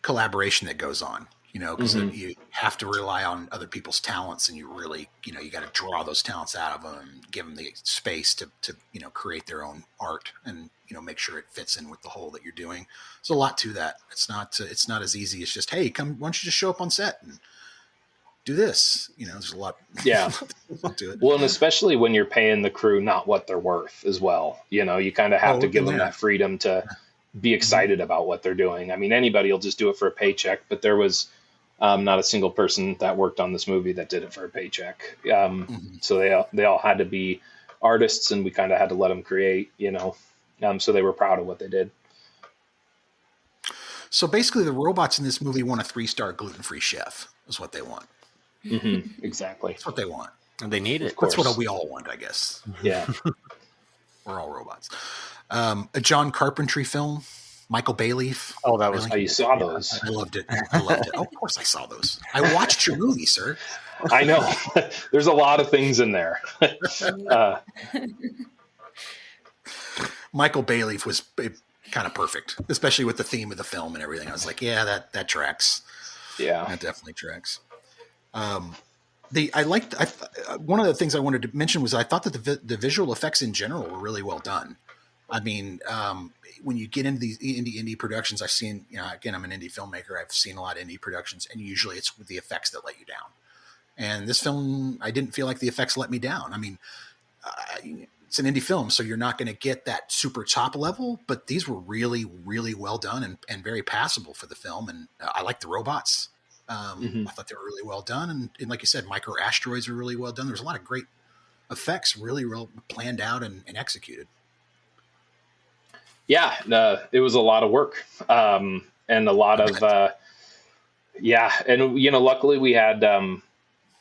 collaboration that goes on, because you have to rely on other people's talents, and you really, you got to draw those talents out of them and give them the space to create their own art and, make sure it fits in with the whole that you're doing. There's a lot to that. It's not as easy as just, hey, come, why don't you just show up on set and do this? There's a lot. Yeah. to it. Well, and especially when you're paying the crew not what they're worth as well. You kind of have to give them that freedom to be excited about what they're doing. I mean, anybody will just do it for a paycheck, but there was not a single person that worked on this movie that did it for a paycheck. So they all had to be artists, and we kind of had to let them create, so they were proud of what they did. So basically, the robots in this movie want a 3-star gluten-free chef. Is what they want. Mm-hmm. Exactly. That's what they want. And they need it. That's what we all want, I guess. Yeah. We're all robots. A John Carpentry film, Michael Bayleaf. Oh, that was. Oh, you saw those? I loved it. Oh, of course, I saw those. I watched your movie, sir. I know. There's a lot of things in there. Michael Bayleaf was kind of perfect, especially with the theme of the film and everything. I was like, yeah, that tracks. Yeah, that definitely tracks. One of the things I wanted to mention was I thought that the visual effects in general were really well done. I mean, when you get into these indie productions, I've seen, again, I'm an indie filmmaker. I've seen a lot of indie productions, and usually it's with the effects that let you down. And this film, I didn't feel like the effects let me down. I mean, it's an indie film, so you're not going to get that super top level, but these were really, really well done and very passable for the film. And I like the robots. I thought they were really well done. And like you said, micro asteroids were really well done. There's a lot of great effects, really well planned out and executed. Yeah, it was a lot of work. And a lot of, and, luckily we had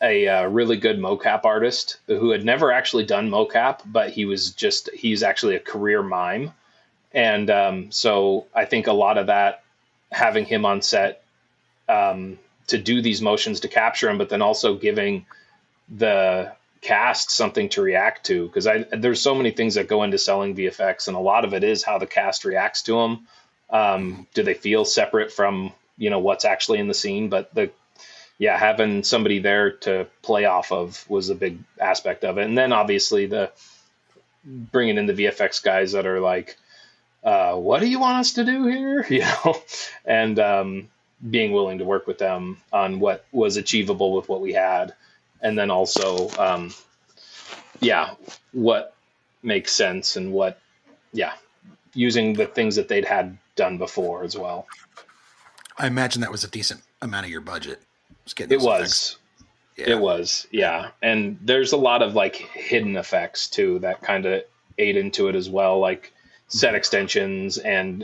a really good mocap artist who had never actually done mocap, but he's actually a career mime. And so I think a lot of that, having him on set to do these motions to capture him, but then also giving the cast something to react to, because there's so many things that go into selling VFX, and a lot of it is how the cast reacts to them. Do they feel separate from what's actually in the scene? But having somebody there to play off of was a big aspect of it. And then obviously the bringing in the VFX guys that are like, what do you want us to do here? And being willing to work with them on what was achievable with what we had. And then also, what makes sense and using the things that they'd had done before as well. I imagine that was a decent amount of your budget. It was. Yeah. It was, yeah. And there's a lot of like hidden effects too that kind of ate into it as well, like set extensions and,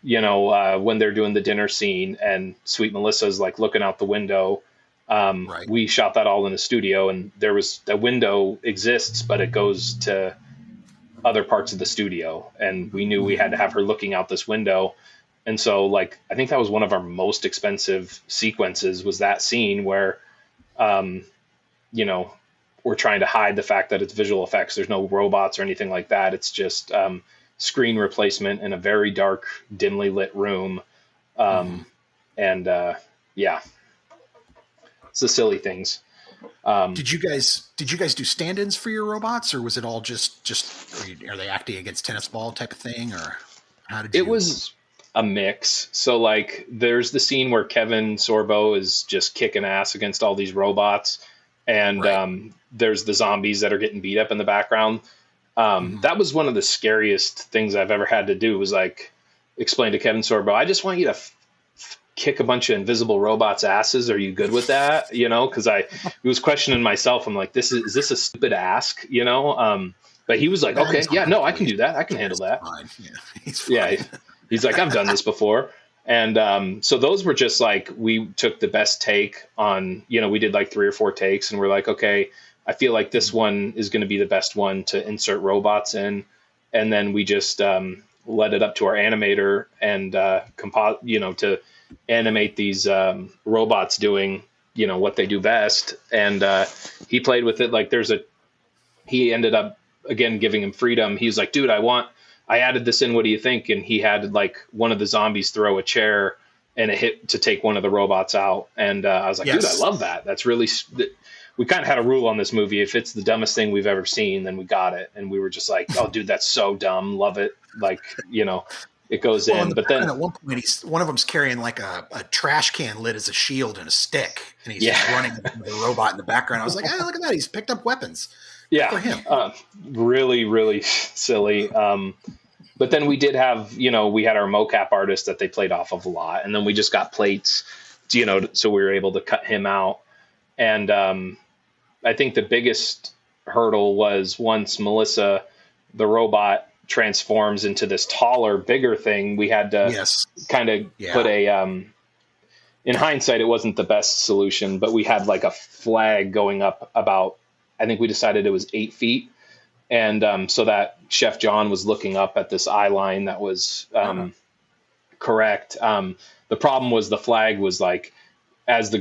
when they're doing the dinner scene and Sweet Melissa's like looking out the window. Right. We shot that all in a studio, and the window exists, but it goes to other parts of the studio. And we knew we had to have her looking out this window. And so like, I think that was one of our most expensive sequences, was that scene where, we're trying to hide the fact that it's visual effects. There's no robots or anything like that. It's just, screen replacement in a very dark, dimly lit room. It's the silly things. Did you guys do stand-ins for your robots, or was it all just are they acting against tennis ball type of thing, or how did you? It was a mix. So like there's the scene where Kevin Sorbo is just kicking ass against all these robots, and right. There's the zombies that are getting beat up in the background. That was one of the scariest things I've ever had to do, was like explain to Kevin Sorbo, I just want you to kick a bunch of invisible robots' asses. Are you good with that? Because I was questioning myself. I'm like, is this a stupid ask? But he was like, okay, yeah, no, I can do that. I can handle that. He's fine. Yeah. He's like, I've done this before. And so those were just like, we took the best take on, we did like 3 or 4 takes, and we're like, okay, I feel like this one is going to be the best one to insert robots in. And then we just led it up to our animator and to animate these robots doing, what they do best. And he played with it. Like he ended up, again, giving him freedom. He was like, dude, I added this in. What do you think? And he had like one of the zombies throw a chair and it hit to take one of the robots out. And I was like, yes. Dude, I love that. That's really, we kind of had a rule on this movie. If it's the dumbest thing we've ever seen, then we got it. And we were just like, oh dude, that's so dumb. Love it. Like, it goes in, but then at one point one of them's carrying like a trash can lid as a shield and a stick, and he's just running the robot in the background. I was like, hey, look at that. He's picked up weapons. Yeah. For him. Really, really silly. But then we did have, we had our mocap artist that they played off of a lot. And then we just got plates, so we were able to cut him out. And I think the biggest hurdle was once Melissa, the robot, transforms into this taller, bigger thing, we had to kind of put a, in hindsight, it wasn't the best solution, but we had like a flag going up about, I think we decided it was 8 feet. And so that Chef John was looking up at this eye line that was correct. The problem was the flag was like, as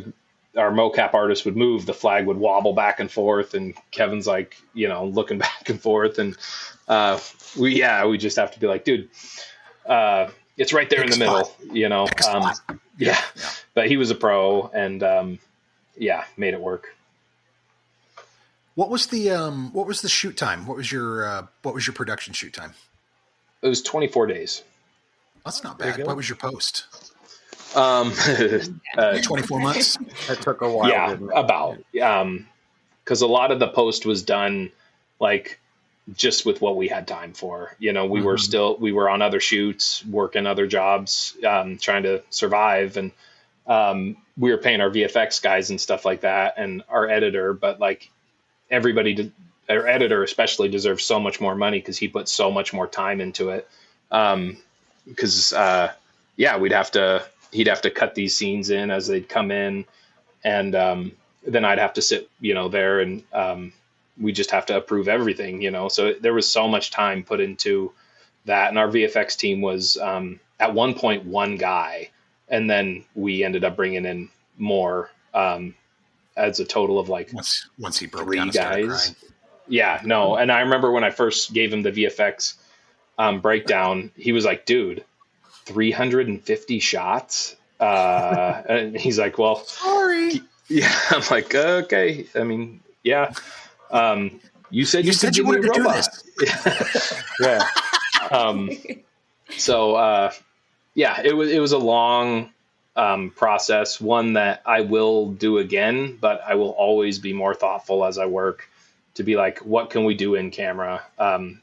our mocap artist would move, the flag would wobble back and forth, and Kevin's like, looking back and forth. And we just have to be like, dude, it's right there in the middle, Yeah. But he was a pro and made it work. What was the shoot time? What was your production shoot time? It was 24 days. That's not bad. What was your post? 24 months. That took a while. Yeah, about. Because a lot of the post was done like just with what we had time for. We were on other shoots, working other jobs, trying to survive, and we were paying our VFX guys and stuff like that, and our editor. But like our editor especially deserves so much more money because he put so much more time into it. Because he'd have to cut these scenes in as they'd come in, and then I'd have to sit, there, and we just have to approve everything, So there was so much time put into that, and our VFX team was at one point one guy, and then we ended up bringing in more as a total of like once he broke 3 down, guys. Yeah, no, and I remember when I first gave him the VFX breakdown, he was like, dude, 350 shots. And he's like, well, sorry. Yeah. I'm like, okay. I mean, yeah. You said you wanted to do this. Yeah. It was a long process, one that I will do again, but I will always be more thoughtful as I work to be like, what can we do in camera?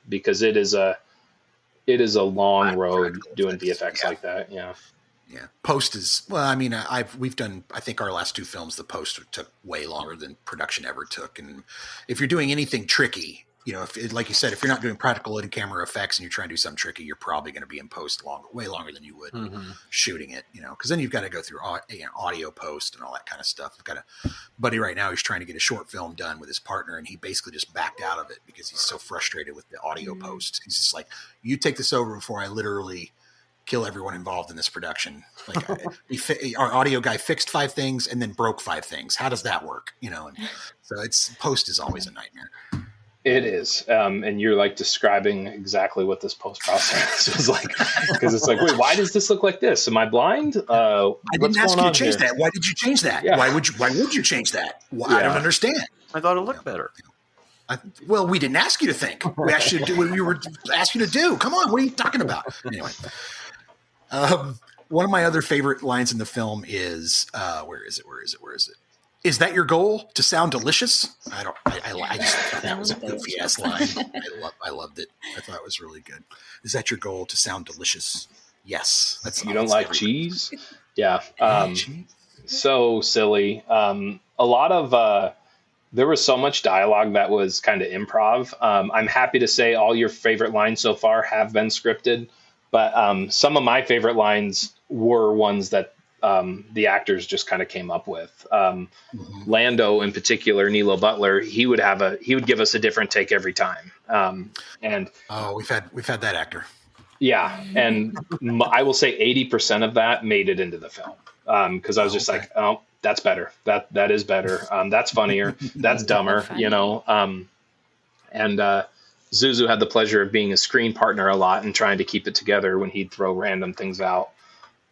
Because it is a long road doing VFX like that. Yeah. Yeah. Post is, well, I mean, we've done, I think our last 2 films, the post took way longer than production ever took. And if you're doing anything tricky, like you said, if you're not doing practical in-camera effects and you're trying to do something tricky, you're probably going to be in post way longer than you would shooting it, because then you've got to go through audio post and all that kind of stuff. I've got a buddy right now who's trying to get a short film done with his partner, and he basically just backed out of it because he's so frustrated with the audio post. He's just like, you take this over before I literally kill everyone involved in this production. Like our audio guy fixed 5 things and then broke 5 things. How does that work? And so post is always a nightmare. It is. And you're like describing exactly what this post process was like, because it's like, wait, why does this look like this? Am I blind? I didn't ask you to change that. Why did you change that? Yeah. Why would you change that? Well, I don't understand. I thought it looked better. Well, we didn't ask you to think. We asked you to do what we were asked you to do. Come on, what are you talking about? Anyway. One of my other favorite lines in the film is, where is it? Is that your goal, to sound delicious? I just thought that was a goofy ass line. I loved it. I thought it was really good. Is that your goal, to sound delicious? Yes. You don't like cheese? Yeah. So silly. A lot of, there was so much dialogue that was kind of improv. I'm happy to say all your favorite lines so far have been scripted, but some of my favorite lines were ones that the actors just kind of came up with. Lando in particular, Nilo Butler, he would give us a different take every time. And we've had that actor. Yeah. And I will say 80% of that made it into the film. Cause I was just like, oh, that's better. That is better. That's funnier. That's dumber, and Zuzu had the pleasure of being a screen partner a lot and trying to keep it together when he'd throw random things out.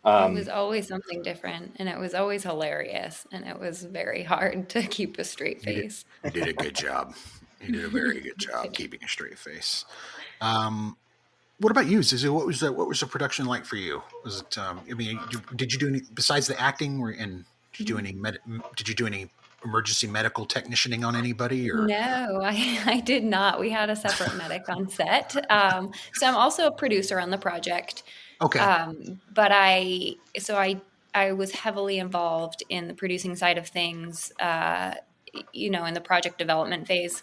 It was always something different, and it was always hilarious, and it was very hard to keep a straight face. He did a good job. He did a very good job keeping a straight face. What about you, Zuzu? What was the production like for you? Was it? Did you do any besides the acting? Did you do any emergency medical technicianing on anybody? Or no, I did not. We had a separate medic on set. So I'm also a producer on the project. Okay. But I was heavily involved in the producing side of things, in the project development phase.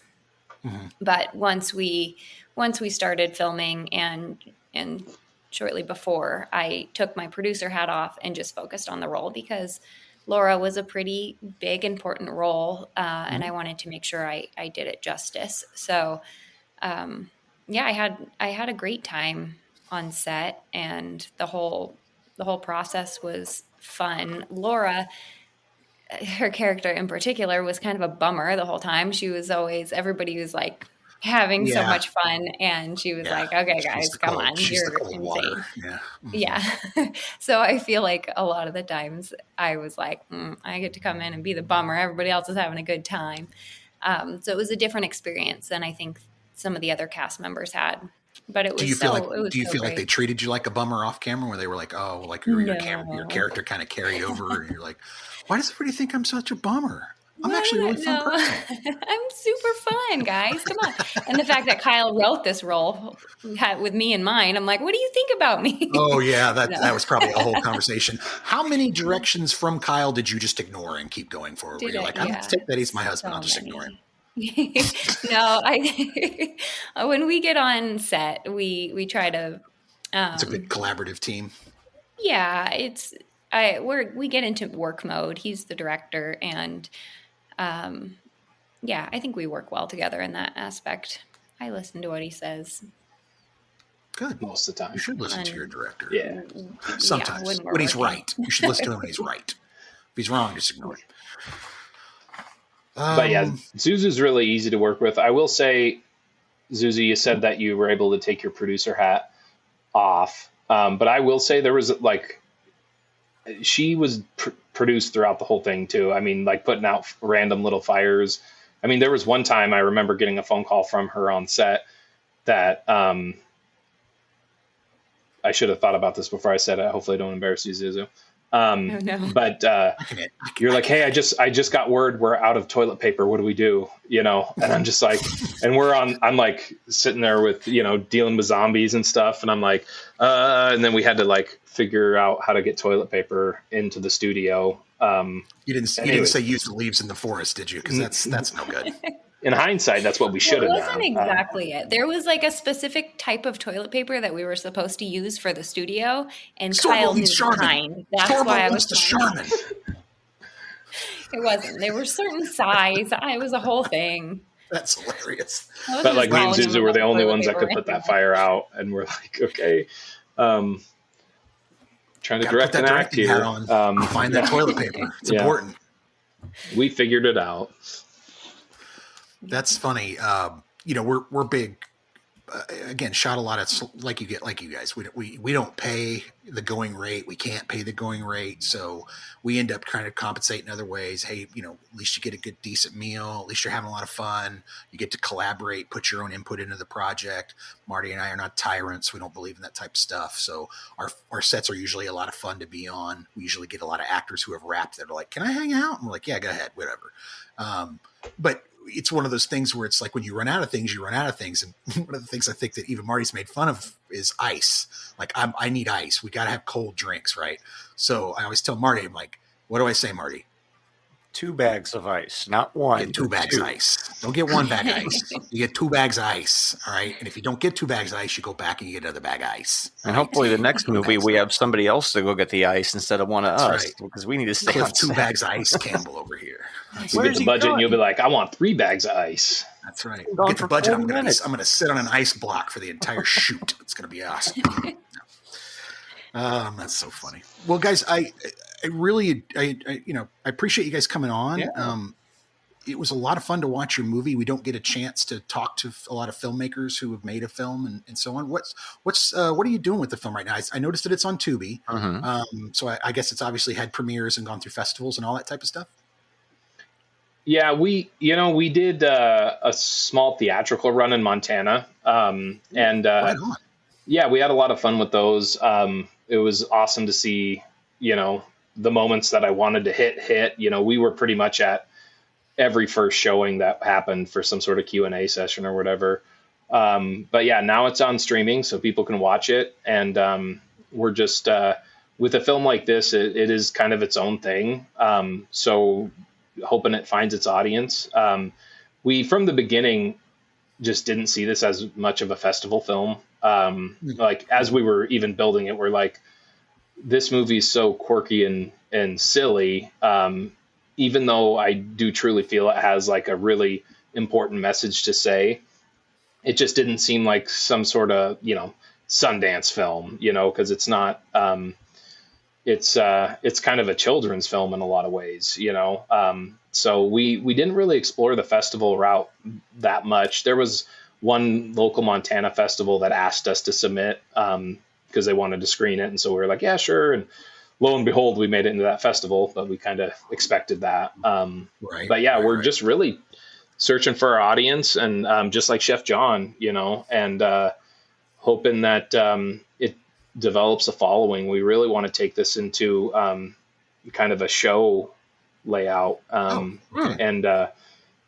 But once we started filming and shortly before, I took my producer hat off and just focused on the role, because Laura was a pretty big, important role, and I wanted to make sure I did it justice. So, I had a great time on set, and the whole process was fun. Laura, her character in particular, was kind of a bummer the whole time. She was always, everybody was like having so much fun, and she was like, okay guys, come on, you're insane. Water. Yeah. So I feel like a lot of the times I was like, I get to come in and be the bummer, everybody else is having a good time. So it was a different experience than I think some of the other cast members had. But it was do you feel like they treated you like a bummer off camera, where they were like, oh, like your character kind of carried over, and you're like, why does everybody think I'm such a bummer? I'm actually a really fun person. I'm super fun, guys. Come on. And the fact that Kyle wrote this role with me in mind, I'm like, what do you think about me? Oh, yeah. That was probably a whole conversation. How many directions from Kyle did you just ignore and keep going forward? Where you're like, I'm going to take that he's my husband. I'll just ignore him. No, when we get on set, we try to. It's a good collaborative team. Yeah, we get into work mode. He's the director, and I think we work well together in that aspect. I listen to what he says. Good. Most of the time. You should listen to your director. Yeah. Sometimes. When he's right. You should listen to him when he's right. If he's wrong, just ignore him. But yeah, Zuzu's really easy to work with. I will say, Zuzu, you said that you were able to take your producer hat off. But I will say there was she was produced throughout the whole thing too. I mean, like putting out random little fires. I mean, there was one time I remember getting a phone call from her on set that I should have thought about this before I said it. Hopefully I don't embarrass you, Zuzu. No. But you're like, hey, I just got word we're out of toilet paper. What do we do? And I'm just like, and I'm like sitting there with, dealing with zombies and stuff. And I'm like, and then we had to like figure out how to get toilet paper into the studio. You didn't say use the leaves in the forest, did you? Because that's no good. In hindsight, that's what we should have done. It wasn't exactly it. There was like a specific type of toilet paper that we were supposed to use for the studio, and Kyle knew the kind. That's why I was Charmin. It wasn't. They were certain size. It was a whole thing. That's hilarious. But like me and Zuzu were the only ones that could put that fire out, and we're like, okay, trying to direct an act here. Find that toilet paper. It's important. We figured it out. That's funny. We're big. Again, shot a lot of like you guys. We don't pay the going rate. We can't pay the going rate, so we end up trying to compensate in other ways. Hey, at least you get a good, decent meal. At least you're having a lot of fun. You get to collaborate, put your own input into the project. Marty and I are not tyrants. We don't believe in that type of stuff. So our sets are usually a lot of fun to be on. We usually get a lot of actors who have rapped that are like, "Can I hang out?" And we're like, "Yeah, go ahead, whatever." But it's one of those things where it's like when you run out of things, you run out of things. And one of the things I think that even Marty's made fun of is ice. Like I need ice. We got to have cold drinks, right? So I always tell Marty, I'm like, what do I say, Marty? 2 bags of ice, not one. Get 2 bags of ice. Don't get 1 bag of ice. You get 2 bags of ice. All right. And if you don't get 2 bags of ice, you go back and you get another bag of ice. And hopefully the next movie we have somebody else to go get the ice instead of one of us, right? Because we need to stay on 2 bags of ice, Campbell over here. You get the budget and you'll be like, I want 3 bags of ice. That's right. Get the budget. I'm going to sit on an ice block for the entire shoot. It's going to be awesome. That's so funny. Well, guys, I really appreciate you guys coming on. Yeah. It was a lot of fun to watch your movie. We don't get a chance to talk to a lot of filmmakers who have made a film and so on. What are you doing with the film right now? I noticed that it's on Tubi. Mm-hmm. So I guess it's obviously had premieres and gone through festivals and all that type of stuff. Yeah, we did a small theatrical run in Montana. Right on. Yeah, we had a lot of fun with those. It was awesome to see, the moments that I wanted to hit. We were pretty much at every first showing that happened for some sort of Q&A session or whatever. But yeah, now it's on streaming so people can watch it. And we're just, with a film like this, it is kind of its own thing. So hoping it finds its audience. We, from the beginning, just didn't see this as much of a festival film. Like as we were even building it, we're like, this movie is so quirky and silly. Even though I do truly feel it has like a really important message to say, it just didn't seem like some sort of, Sundance film, because it's not, it's kind of a children's film in a lot of ways, so we didn't really explore the festival route that much. There was one local Montana festival that asked us to submit, because they wanted to screen it. And so we were like, yeah, sure. And lo and behold, we made it into that festival, but we kind of expected that. But yeah, we're just really searching for our audience, and just like Chef John, and hoping that it develops a following. We really want to take this into kind of a show layout, and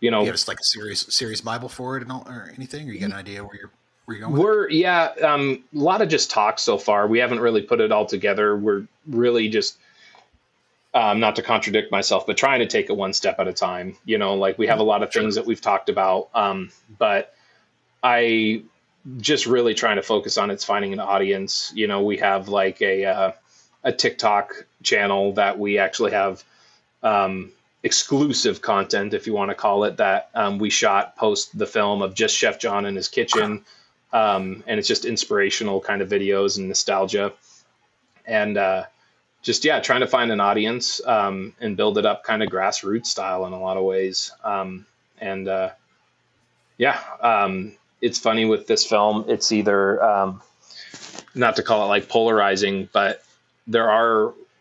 you have just like a serious Bible for it and all, or anything, or you got an idea where you're going with a lot of just talk so far. We haven't really put it all together. We're really just not to contradict myself, but trying to take it one step at a time. Like we have a lot of things that we've talked about, but I just really trying to focus on it's finding an audience. We have like a TikTok channel that we actually have exclusive content, if you want to call it that. We shot post the film of just Chef John in his kitchen. And it's just inspirational kind of videos and nostalgia, and just trying to find an audience, and build it up kind of grassroots style in a lot of ways. It's funny with this film. It's either not to call it like polarizing, but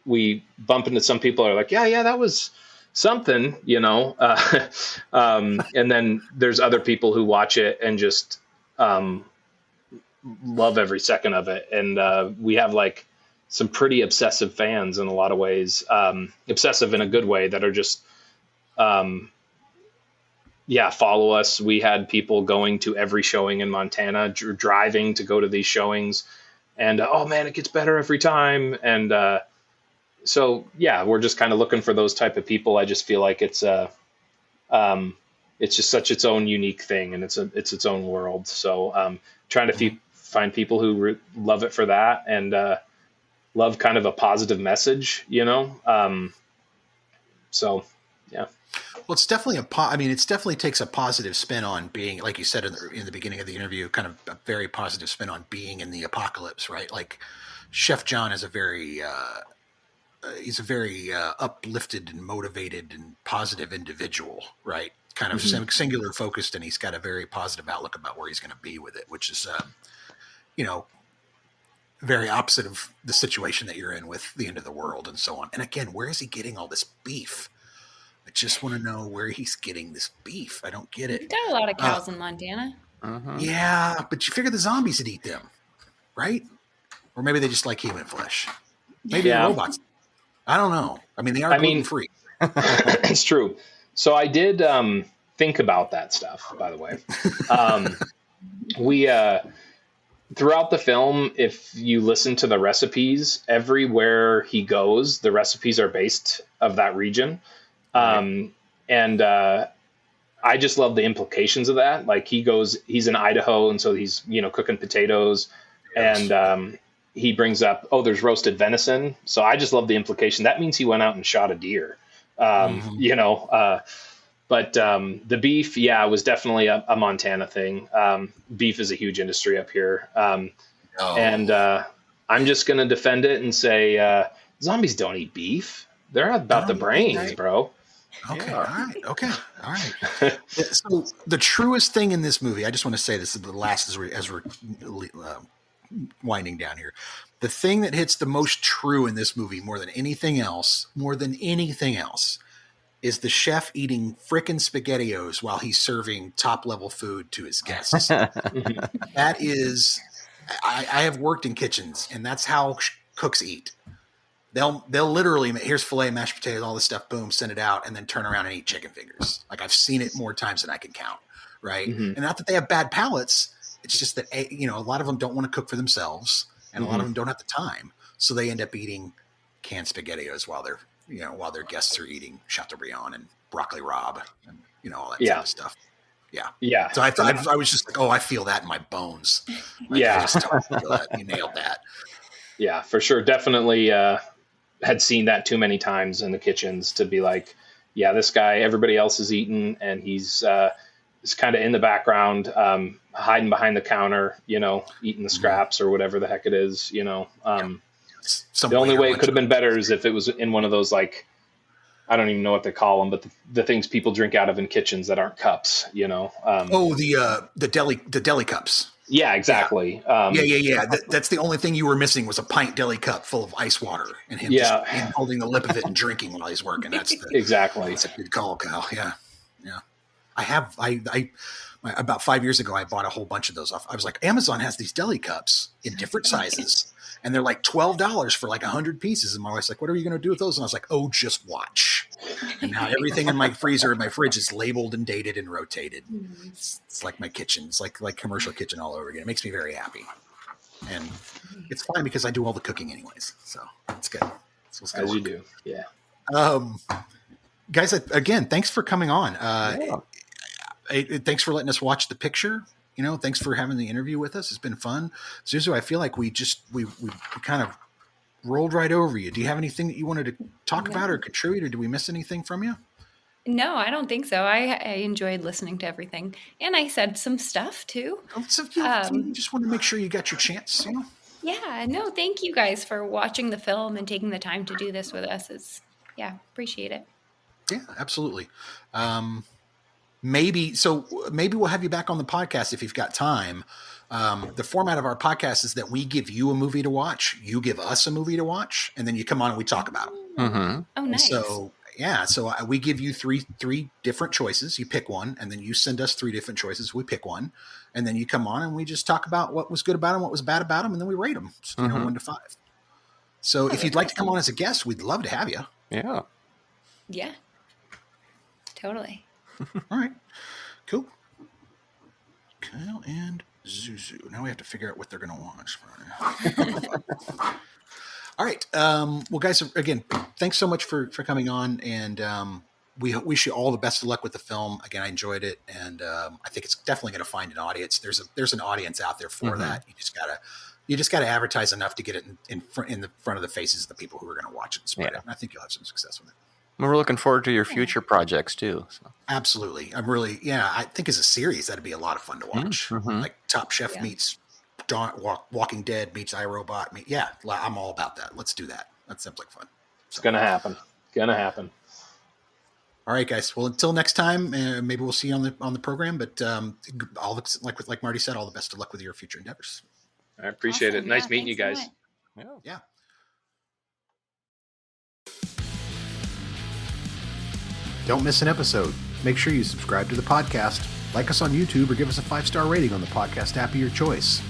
we bump into some people who are like, yeah, that was something, and then there's other people who watch it and just love every second of it. And we have like some pretty obsessive fans in a lot of ways, obsessive in a good way, that are just follow us. We had people going to every showing in Montana, driving to go to these showings, and oh man, it gets better every time. And so we're just kind of looking for those type of people. I just feel like it's just such its own unique thing, and it's its own world. So trying to find people who love it for that, and love kind of a positive message, so yeah. Well, it's definitely it definitely takes a positive spin on being, like you said in the beginning of the interview, kind of a very positive spin on being in the apocalypse, right? Like Chef John is he's a very uplifted and motivated and positive individual, right? Kind of singular focused, and he's got a very positive outlook about where he's going to be with it, which is, very opposite of the situation that you're in with the end of the world and so on. And again, where is he getting all this beef? I just want to know where he's getting this beef. I don't get it. We've got a lot of cows in Montana. Yeah, but you figure the zombies would eat them, right? Or maybe they just like human flesh. Maybe they're robots. I don't know. I mean, they are gluten-free. It's true. So I did think about that stuff, by the way. We throughout the film, if you listen to the recipes, everywhere he goes, the recipes are based of that region. And I just love the implications of that. Like he's in Idaho, and so he's, cooking potatoes, and he brings up, there's roasted venison. So I just love the implication. That means he went out and shot a deer, but the beef, was definitely a Montana thing. Beef is a huge industry up here. And I'm just going to defend it and say zombies don't eat beef. They're about the brains, bro. Okay, all right. Okay, all right. So the truest thing in this movie, I just want to say this is the last as we're winding down here. The thing that hits the most true in this movie more than anything else, is the chef eating frickin' SpaghettiOs while he's serving top-level food to his guests. That is, I have worked in kitchens, and that's how cooks eat. They'll literally, here's filet, mashed potatoes, all this stuff, boom, send it out, and then turn around and eat chicken fingers. Like, I've seen it more times than I can count, right? And not that they have bad palates, it's just that, a lot of them don't want to cook for themselves, and a lot of them don't have the time, so they end up eating canned SpaghettiOs while their guests are eating Chateaubriand and broccoli rabe and all that type of stuff. Yeah. Yeah. So I was just like, oh, I feel that in my bones. Like, Yeah. I just totally feel that. You nailed that. Yeah, for sure. Definitely had seen that too many times in the kitchens to be like, yeah, this guy, everybody else is eating, and he's kind of in the background, hiding behind the counter, eating the scraps or whatever the heck it is, The only way it could have been better is if it was in one of those, like, I don't even know what they call them, but the things people drink out of in kitchens that aren't cups, the deli cups. Yeah, exactly. Yeah. That's the only thing you were missing was a pint deli cup full of ice water and him just holding the lip of it and drinking while he's working. Exactly. That's a good call, Kyle. Yeah. I about 5 years ago, I bought a whole bunch of those off. I was like, Amazon has these deli cups in different sizes, and they're like $12 for like 100 pieces. And my wife's like, what are you going to do with those? And I was like, oh, just watch. And now everything in my freezer and my fridge is labeled and dated and rotated. It's like my kitchen. It's like commercial kitchen all over again. It makes me very happy. And it's fine because I do all the cooking anyways. So it's good. As you do. Yeah. Guys, again, thanks for coming on. Thanks for letting us watch the picture. Thanks for having the interview with us. It's been fun. Zuzu, I feel like we kind of rolled right over you. Do you have anything that you wanted to talk about or contribute, or did we miss anything from you? No, I don't think so. I enjoyed listening to everything. And I said some stuff too. So you just want to make sure you got your chance, Yeah, no, thank you guys for watching the film and taking the time to do this with us. Appreciate it. Yeah, absolutely. Maybe we'll have you back on the podcast if you've got time. The format of our podcast is that we give you a movie to watch, you give us a movie to watch, and then you come on and we talk about it. Mm-hmm. Oh, nice. So we give you three different choices. You pick one, and then you send us 3 different choices. We pick one, and then you come on and we just talk about what was good about them, what was bad about them, and then we rate them, 1 to 5. So if you'd like to come on as a guest, we'd love to have you. Yeah. Yeah. Totally. All right. Cool. Kyle and Zuzu. Now we have to figure out what they're going to watch. All right. Well, guys, again, thanks so much for coming on, and we wish you all the best of luck with the film. Again, I enjoyed it, and I think it's definitely going to find an audience. There's an audience out there for that. You just gotta advertise enough to get it in the front of the faces of the people who are going to watch it and spread it. And I think you'll have some success with it. We're looking forward to your future projects too. So. Absolutely. I think as a series, that'd be a lot of fun to watch. Mm-hmm. Like Top Chef meets Walking Dead meets iRobot. I'm all about that. Let's do that. That sounds like fun. It's going to happen. All right, guys. Well, until next time, maybe we'll see you on the program, but like Marty said, all the best of luck with your future endeavors. I appreciate it. Nice meeting you guys. Yeah. Don't miss an episode. Make sure you subscribe to the podcast, like us on YouTube, or give us a 5-star rating on the podcast app of your choice.